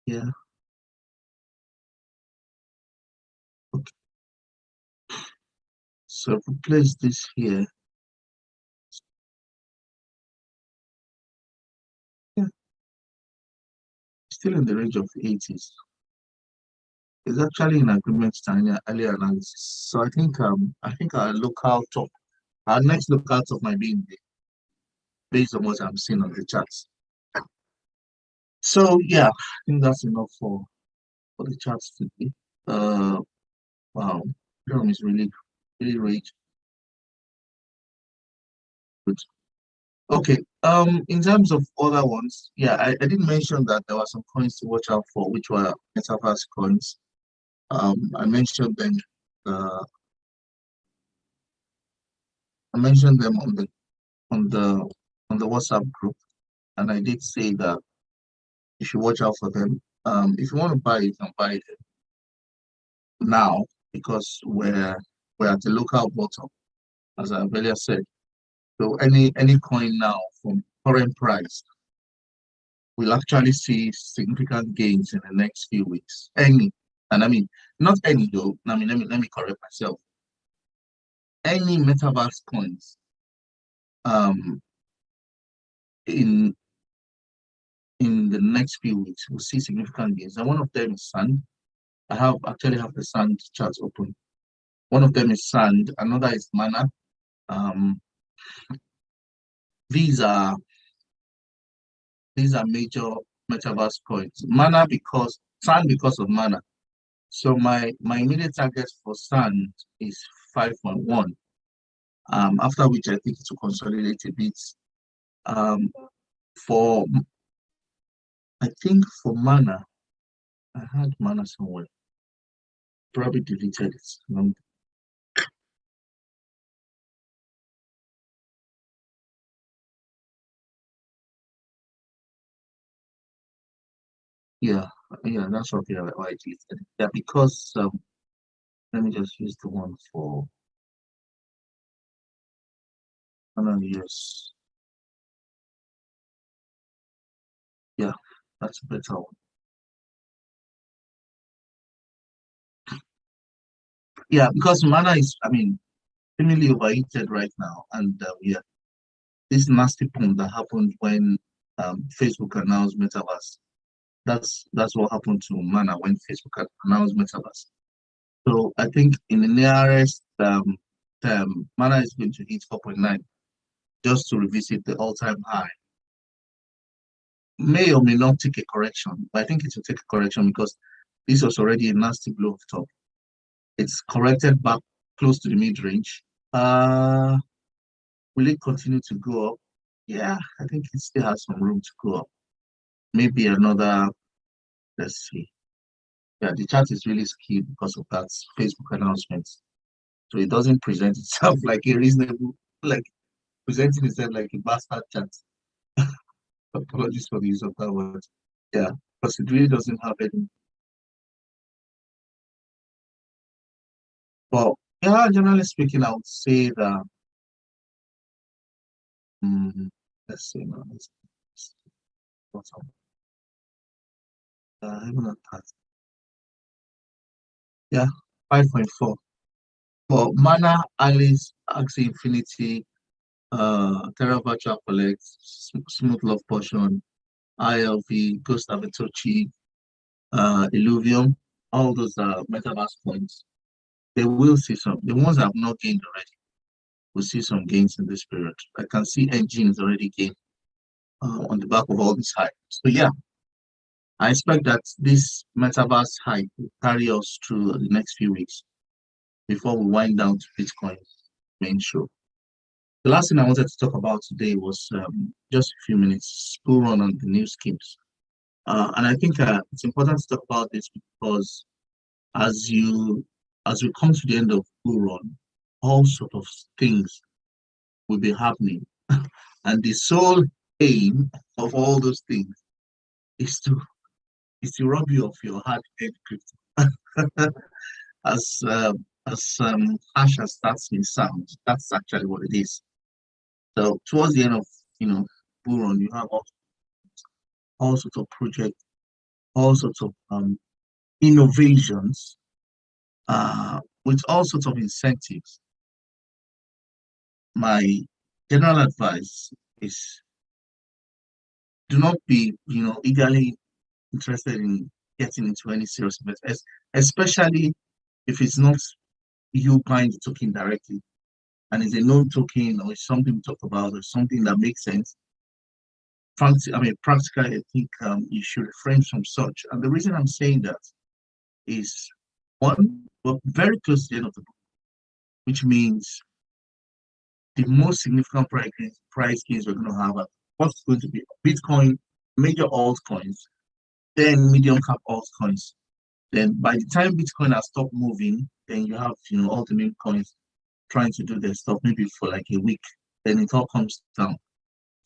Yeah. Okay. So if we place this here, yeah, still in the range of 80s. It's actually in agreement to an earlier analysis. So I think our next local top might be in the, based on what I'm seeing on the charts. So yeah, I think that's enough for the charts today. Wow, Chrome is really good. Okay. In terms of other ones, yeah, I did mention that there were some coins to watch out for, which were metaverse coins. I mentioned them. Uh, I mentioned them on the on the WhatsApp group, and I did say that you should watch out for them. If you want to buy, you can buy them now because we're at the local bottom, as I earlier said. So any coin now from current price will actually see significant gains in the next few weeks. Any, and I mean not any though. I mean let me correct myself. Any metaverse coins um in the next few weeks will see significant gains. And one of them is Sand. I actually have the Sand chart open. One of them is Sand, another is Mana. Um, these are major metaverse coins. Mana because Sand because of Mana. So my immediate target for Sand is 5.1. After which I think it will consolidate a bit. Um, for I think for Mana, I had Mana somewhere. Probably deleted it. Yeah, yeah, that's okay. I deleted it. Yeah, because let me just use the one for another years. Yeah, that's a better one. Yeah, because Mana is, I mean, seemingly overheated right now, and yeah, this nasty pump that happened when Facebook announced Metaverse. That's what happened to Mana when Facebook announced Metaverse. So I think in the nearest term, Mana is going to hit 4.9 just to revisit the all-time high. May or may not take a correction, but I think it will take a correction because this was already a nasty blow off top. It's corrected back close to the mid-range. Will it continue to go up? Yeah, I think it still has some room to go up. Maybe another, let's see. Yeah, the chart is really skewed because of that Facebook announcement. So it doesn't present itself like a reasonable, like presenting itself like a bastard chart. Apologies for the use of that word. Yeah, because it really doesn't have any. But yeah, generally speaking, I would say that let's see now. What's up? Even at that. Yeah, 5.4. For Mana, Alice, Axie Infinity, Terra Virtual Collect, Smooth Love Potion, ILV, Ghost Avitochi, Illuvium, all those are metaverse points. They will see some. The ones that have not gained already will see some gains in this period. I can see engines already gained. on the back of all this hype. So yeah, I expect that this metaverse hype will carry us through the next few weeks before we wind down to Bitcoin's main show. The last thing I wanted to talk about today was just a few minutes school run on the new schemes. And I think it's important to talk about this because as we come to the end of school run, all sort of things will be happening. And the sole aim of all those things is to rob you of your hard-earned crypto. As harsh as that may sound, that's actually what it is. So towards the end of bull run, you have all sorts of projects, all sorts of innovations, with all sorts of incentives. My general advice is do not be, eagerly interested in getting into any serious investment, especially if it's not you buying the token directly and it's a known token or it's something we talk about or something that makes sense. Practically, I think you should refrain from such. And the reason I'm saying that is one, we're very close to the end of the book, which means the most significant price gains we're going to have are what's going to be Bitcoin, major altcoins, then medium cap altcoins. Then by the time Bitcoin has stopped moving, then you have all the meme coins trying to do their stuff maybe for like a week, then it all comes down.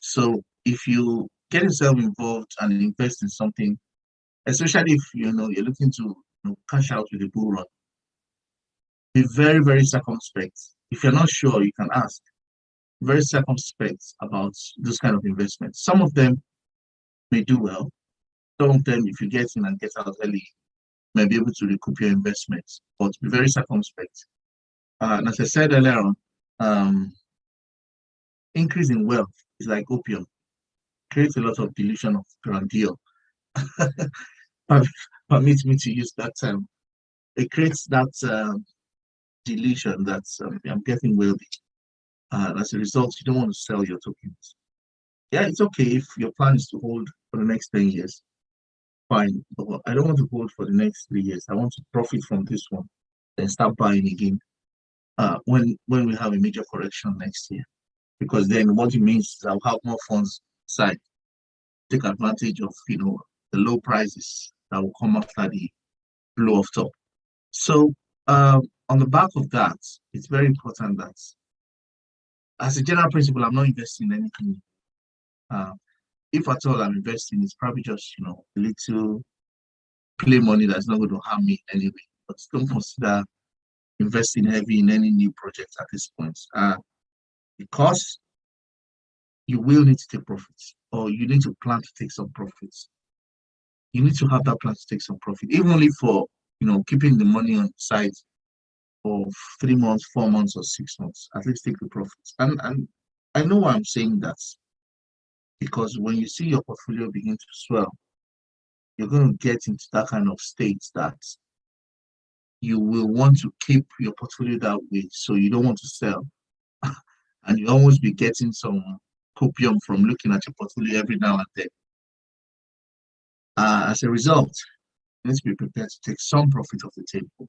So if you get yourself involved and invest in something, especially if you're looking to cash out with a bull run, be very, very circumspect. If you're not sure, you can ask. Very circumspect about this kind of investments. Some of them may do well. Some of them, if you get in and get out early, may be able to recoup your investments. But be very circumspect. And as I said earlier on, increase in wealth is like opium. Creates a lot of delusion of grandeur. Permit me to use that term. It creates that delusion that I'm getting wealthy. As a result, you don't want to sell your tokens. Yeah, it's okay if your plan is to hold for the next 10 years. Fine. But I don't want to hold for the next 3 years. I want to profit from this one, then start buying again when we have a major correction next year. Because then what it means is I'll have more funds aside, take advantage of the low prices that will come after the blow off top. So on the back of that, it's very important that as a general principle, I'm not investing in anything. If at all I'm investing, it's probably just a little play money that's not going to harm me anyway. But don't consider investing heavy in any new project at this point, because you will need to take profits, or you need to plan to take some profits. You need to have that plan to take some profit, even only for keeping the money on the side for 3 months, 4 months, or 6 months. At least take the profits. And I know why I'm saying that, because when you see your portfolio begin to swell, you're going to get into that kind of state that you will want to keep your portfolio that way, so you don't want to sell. And you almost be getting some copium from looking at your portfolio every now and then. As a result, you need to be prepared to take some profit off the table.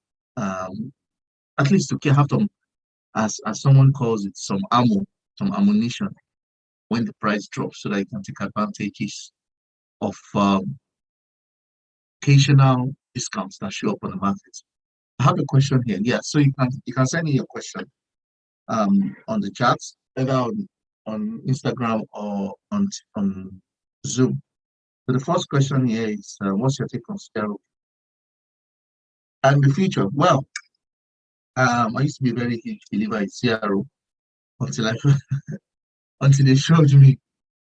At least to have some, as someone calls it, some ammo, some ammunition when the price drops, so that you can take advantages of occasional discounts that show up on the market. I have a question here. Yeah, so you can send me your question on the chat, either on Instagram or on Zoom. So the first question here is, what's your take on Sparrow and the future? Well, I used to be a very huge believer in CRO until until they showed me.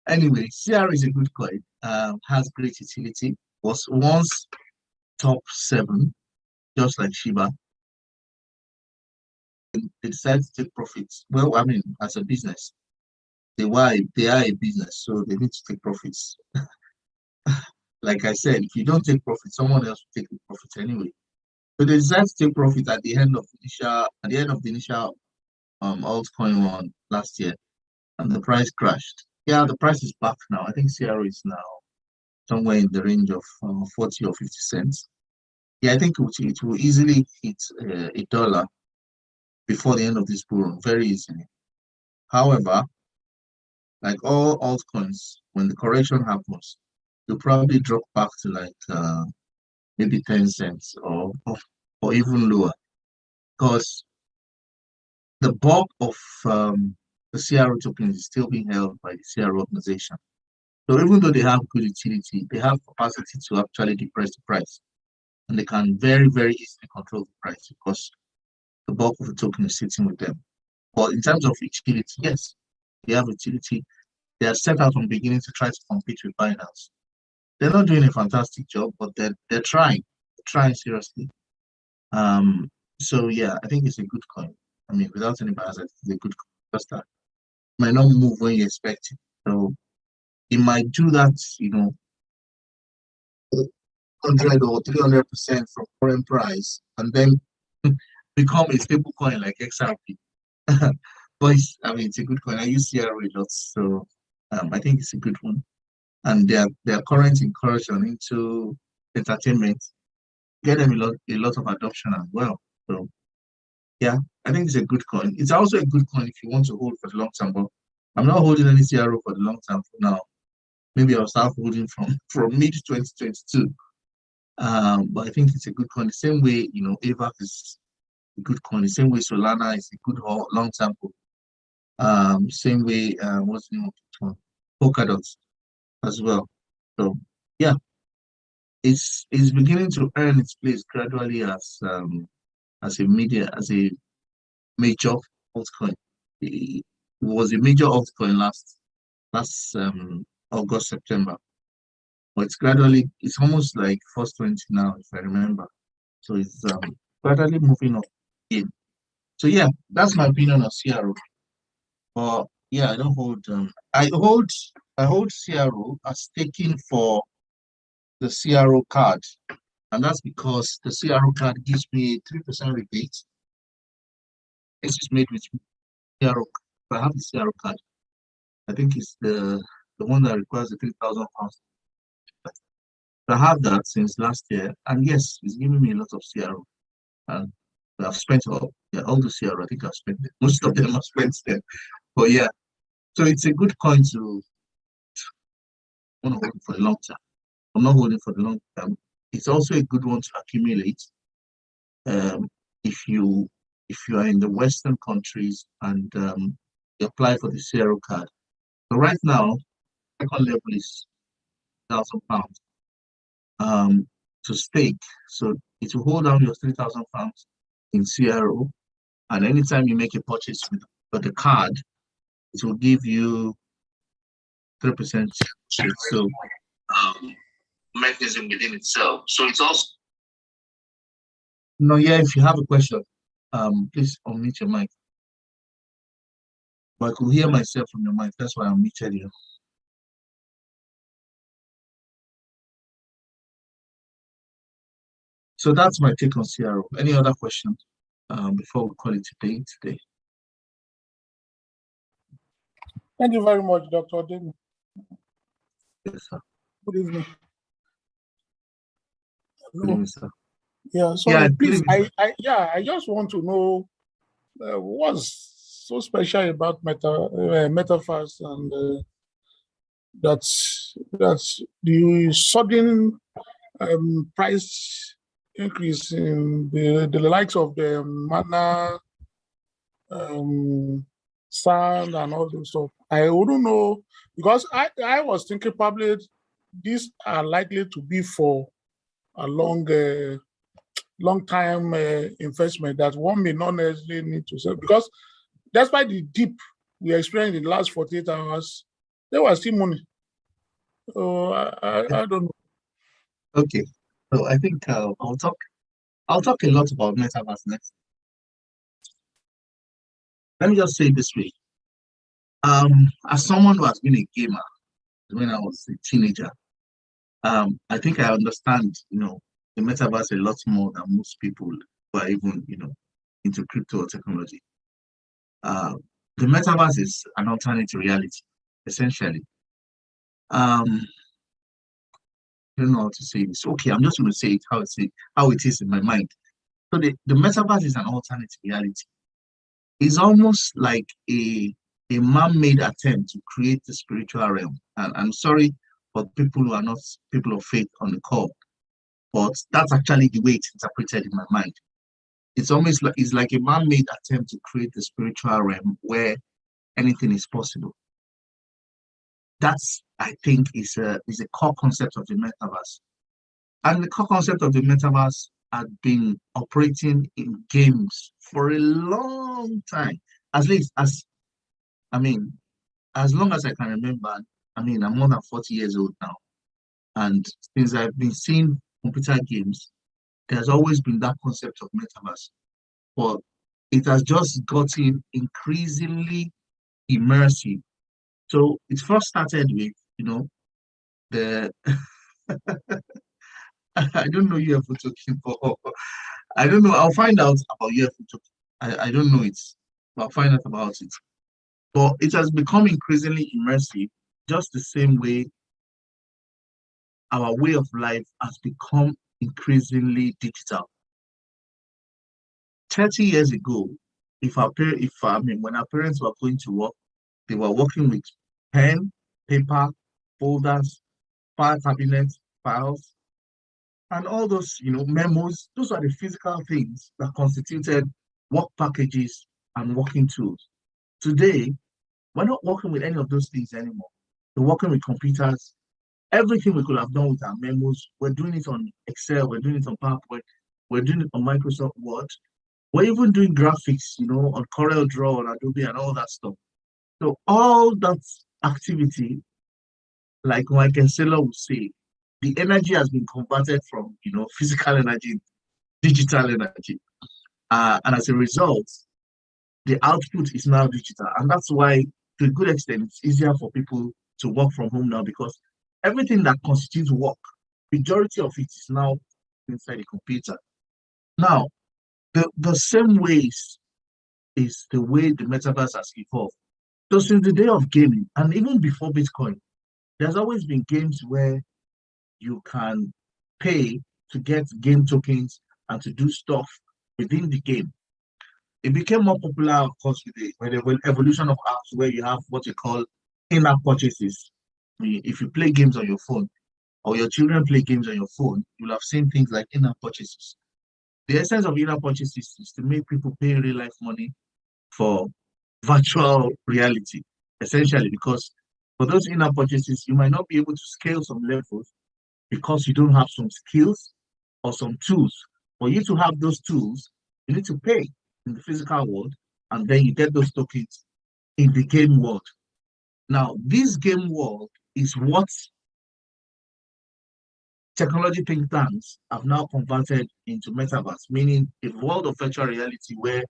Anyway, CRO is a good coin, has great utility, was once top 7, just like Shiba. They decided to take profits. Well, I mean, as a business, they are a business, so they need to take profits. Like I said, if you don't take profit, someone else will take the profit anyway. So they decided to take profit at the end of the initial altcoin one last year, and the price crashed. Yeah, the price is back now. I think CRO is now somewhere in the range of 40 or 50 cents. Yeah, I think it will easily hit $1 before the end of this bull run, very easily. However, like all altcoins, when the correction happens, you'll probably drop back to like maybe 10 cents or even lower because the bulk of the CRO tokens is still being held by the CRO organization. So even though they have good utility, they have capacity to actually depress the price. And they can very, very easily control the price because the bulk of the token is sitting with them. But in terms of utility, yes, they have utility. They are set out from the beginning to try to compete with Binance. They're not doing a fantastic job, but they're trying. They're trying seriously. Um, so yeah, I think it's a good coin. I mean, without any bias, I think it's a good coin. Just that it might not move when you expect it. So it might do that, 100 or 300% from current price, and then become a stable coin like XRP. But I mean, it's a good coin. I use CRO a lot, so I think it's a good one. And their current incursion into entertainment get them a lot of adoption as well. So yeah, I think it's a good coin. It's also a good coin if you want to hold for the long term. But I'm not holding any CRO for the long term for now. Maybe I'll start holding from mid 2022. But I think it's a good coin. The same way, AVAC is a good coin. The same way Solana is a good long term. Same way, what's the name of the one? Polkadot as well. So yeah, it's beginning to earn its place gradually as a major altcoin. It was a major altcoin last August, September. But it's almost like first 20 now, if I remember. So it's gradually moving up in. So yeah, that's my opinion on CRO. But yeah, I don't hold I hold CRO as taking for the CRO card. And that's because the CRO card gives me a 3% rebate. This is made with CRO. If I have the CRO card, I think it's the one that requires the £3,000. I have that since last year, and yes, it's giving me a lot of CRO. And I've spent all the CRO. I think I've spent it. Most of them I've spent them. But yeah, so it's a good coin to want to hold for the long term. I'm not holding for the long term. It's also a good one to accumulate. Um, if you are in the Western countries and you apply for the CRO card. So right now, second level is £1,000 to stake. So it will hold down your £3,000 in CRO, and anytime you make a purchase with the card, it will give you 3%. So mechanism within itself. So it's also no, yeah. If you have a question, please unmute your mic. But I could hear myself from your mic. That's why I unmuted you. So that's my take on CRO. Any other questions before we call it a day today? Thank you very much, Dr. David. Yes, sir. Good evening. Good evening, sir. Yeah, so Yeah, please, I just want to know what's so special about MetaVerse and that's the sudden price increase in the likes of the Mana, Sand, and all those stuff. I wouldn't know because I was thinking probably these are likely to be for a long time investment that one may not necessarily need to sell because despite the dip we experienced in the last 48 hours, there was still money. So I don't know. Okay, so I think I'll talk a lot about metaverse next. Let me just say it this way. As someone who has been a gamer when I was a teenager, I think I understand, the metaverse a lot more than most people who are even, into crypto or technology. The metaverse is an alternate reality. essentially. I don't know how to say this. Okay, I'm just going to say it how it is in my mind. So the metaverse is an alternate reality. It's almost like a man-made attempt to create the spiritual realm. And I'm sorry for people who are not people of faith on the call, but that's actually the way it's interpreted in my mind. It's like a man-made attempt to create the spiritual realm where anything is possible. That's, I think, is a core concept of the metaverse. And the core concept of the metaverse had been operating in games for a long time. At least I mean, as long as I can remember, I mean, I'm more than 40 years old now. And since I've been seeing computer games, there's always been that concept of metaverse. But it has just gotten increasingly immersive. So it first started with, the I don't know UFO token for I don't know. I'll find out about UFO token. I don't know it, but I'll find out about it. But it has become increasingly immersive, just the same way our way of life has become increasingly digital. 30 years ago, if I mean when our parents were going to work, they were working with pen, paper, folders, file cabinets, files, and all those, memos. Those are the physical things that constituted work packages and working tools. Today, we're not working with any of those things anymore. We're working with computers. Everything we could have done with our memos, we're doing it on Excel, we're doing it on PowerPoint, we're doing it on Microsoft Word. We're even doing graphics, on Corel Draw and Adobe and all that stuff. So all that activity, like Michael Saylor would say, the energy has been converted from, physical energy, digital energy. And as a result, the output is now digital. And that's why, to a good extent, it's easier for people to work from home now because everything that constitutes work, majority of it is now inside the computer. Now, the same ways is the way the metaverse has evolved. So since the day of gaming, and even before Bitcoin, there's always been games where you can pay to get game tokens and to do stuff within the game. It became more popular, of course, with the evolution of apps where you have what you call in-app purchases. If you play games on your phone or your children play games on your phone, you'll have seen things like in-app purchases. The essence of in-app purchases is to make people pay real life money for virtual reality, essentially, because for those in-app purchases, you might not be able to scale some levels because you don't have some skills or some tools. For you to have those tools, you need to pay in the physical world, and then you get those tokens in the game world. Now, this game world is what technology think tanks have now converted into metaverse, meaning a world of virtual reality where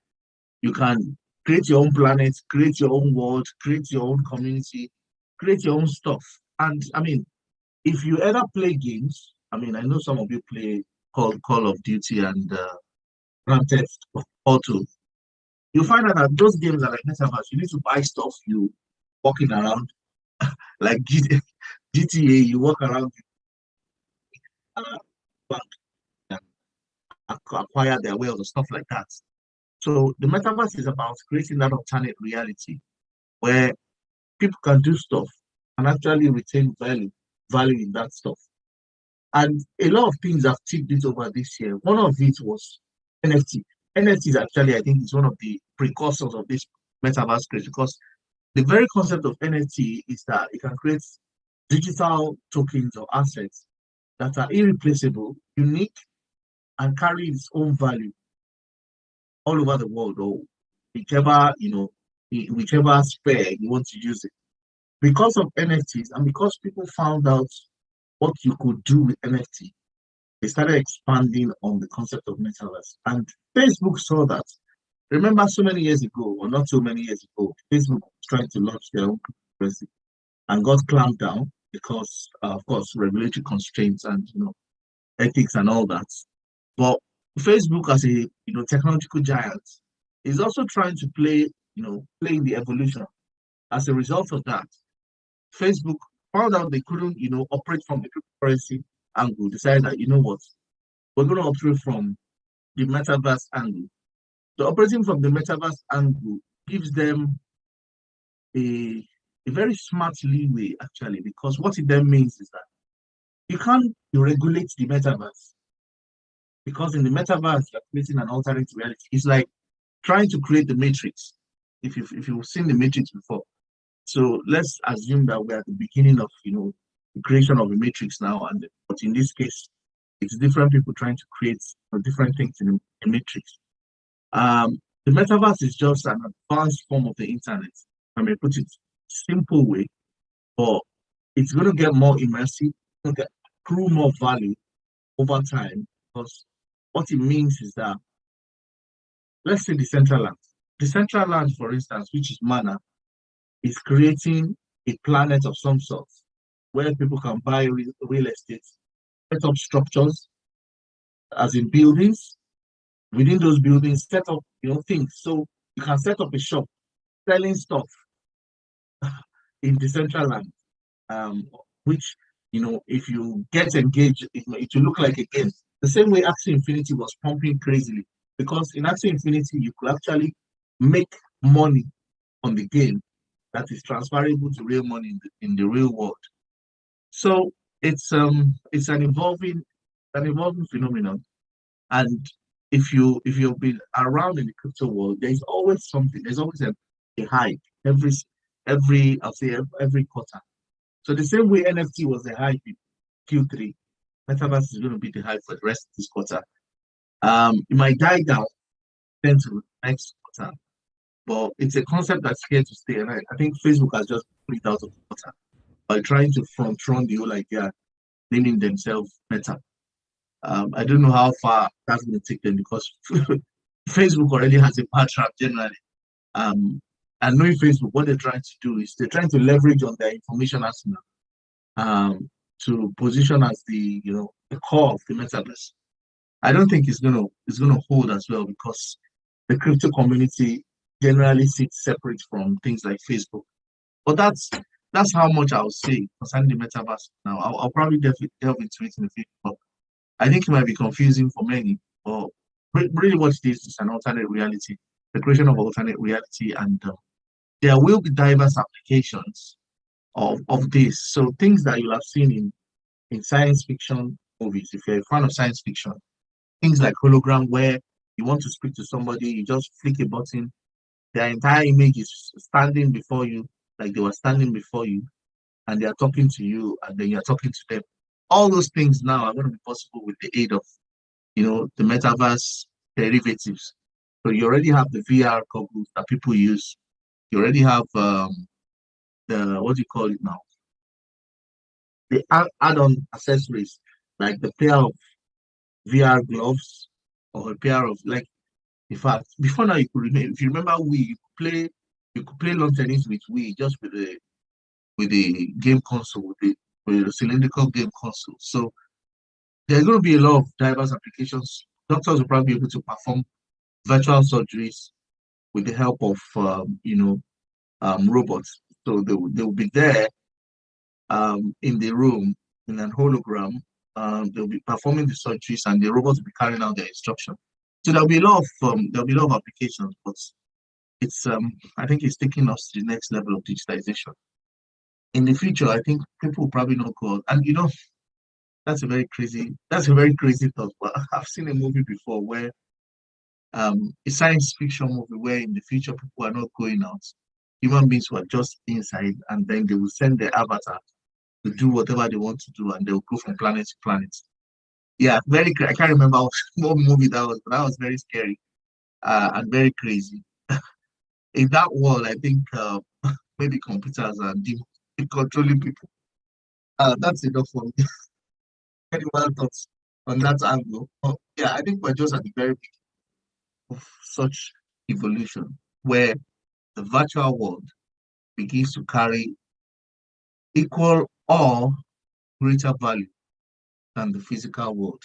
you can create your own planet, create your own world, create your own community, create your own stuff. And I mean, if you ever play games, I mean, I know some of you play Call of Duty and Grand Theft Auto. You find out that those games are like metaverse. You need to buy stuff. You walking around like GTA. You walk around, bank and acquire their wealth and stuff like that. So the metaverse is about creating that alternate reality where people can do stuff and actually retain value in that stuff. And a lot of things have ticked it over this year. One of it was NFT. NFT is actually, I think, is one of the precursors of this metaverse space because the very concept of NFT is that it can create digital tokens or assets that are irreplaceable, unique, and carry its own value all over the world or whichever, whichever sphere you want to use it. Because of NFTs and because people found out what you could do with NFT, they started expanding on the concept of metaverse. And Facebook saw that. Remember, so many years ago, or not so many years ago, Facebook was trying to launch their own cryptocurrency and got clamped down because, of course, regulatory constraints and ethics and all that. But Facebook, as a technological giant, is also trying to play in the evolution. As a result of that, Facebook found out they couldn't, operate from the cryptocurrency angle, decided that, you know what, we're going to operate from the metaverse angle. So operating from the metaverse angle gives them a, a very smart leeway, actually, because what it then means is that you can't regulate the metaverse, because in the metaverse, you're creating an alternate reality. It's like trying to create the matrix. If you've seen the matrix before. So let's assume that we're at the beginning of the creation of a matrix now, but in this case, it's different people trying to create different things in a matrix. The metaverse is just an advanced form of the internet. I may put it simple way, but it's going to get more immersive, going to accrue more value over time, because what it means is that, let's say Decentraland. Decentraland, for instance, which is Mana, is creating a planet of some sort where people can buy real estate, set up structures, as in buildings. Within those buildings, set up things. So you can set up a shop selling stuff in Decentraland, which if you get engaged, it will look like a game. The same way Axie Infinity was pumping crazily, because in Axie Infinity you could actually make money on the game that is transferable to real money in the real world. So it's an evolving phenomenon. And if you've been around in the crypto world, there's always something. There's always a hype I'll say every quarter. So the same way NFT was the hype in Q3, Metaverse is going to be the hype for the rest of this quarter. It might die down then to next quarter, but it's a concept that's here to stay. And I think Facebook has just put it out of the water by trying to front run the whole idea, naming themselves Meta. I don't know how far that's going to take them, because Facebook already has a bad trap generally. And knowing Facebook, what they're trying to do is they're trying to leverage on their information arsenal to position as the core of the metaverse. I don't think it's gonna hold as well, because the crypto community generally sits separate from things like Facebook. But that's how much I'll say concerning the metaverse now. I'll probably definitely delve into it in the future. But I think it might be confusing for many. But really, what it is an alternate reality, the creation of alternate reality, and there will be diverse applications of this. So things that you'll have seen in science fiction movies, if you're a fan of science fiction, things like hologram, where you want to speak to somebody, you just flick a button, their entire image is standing before you, like they were standing before you, and they are talking to you, and then you're talking to them. All those things now are going to be possible with the aid of the metaverse derivatives. So you already have the VR goggles that people use. You already have the, what do you call it now? The add-on accessories, like the pair of VR gloves, or a pair of, like, in fact, before now, you could remember, if you remember Wii, you could play lawn tennis with Wii, just with the game console, with the cylindrical game console. So there's going to be a lot of diverse applications. Doctors will probably be able to perform virtual surgeries with the help of robots. So they'll be there in the room in an hologram. They'll be performing the surgeries, and the robots will be carrying out their instruction. So there'll be a lot of applications, but it's I think it's taking us to the next level of digitization. In the future, I think people will probably not go out. And that's a very crazy thought. But I've seen a movie before where a science fiction movie where in the future people are not going out. Human beings were just inside, and then they will send their avatar to do whatever they want to do, and they'll go from planet to planet. Yeah, I can't remember what movie that was, but that was very scary and very crazy. In that world, I think maybe computers are controlling people. That's enough for me. Anyone thoughts on that angle? Yeah, I think we're just at the very beginning of such evolution, where the virtual world begins to carry equal or greater value than the physical world.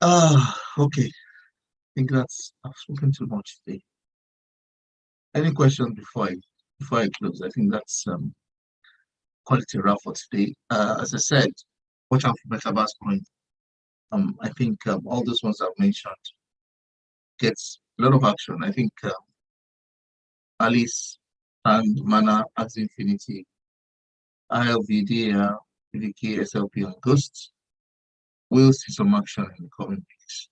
Okay. I think I've spoken too much today. Any questions before I before I close, I think that's quality wrap for today. As I said, watch out for Metaverse Coin. I think all those ones I've mentioned gets a lot of action. I think Alice and Mana, Axie Infinity, ILVD, PDK, SLP, and Ghosts will see some action in the coming weeks.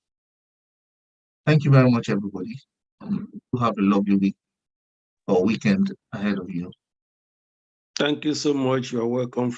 Thank you very much, everybody. You have a lovely week or weekend ahead of you. Thank you so much. You're welcome.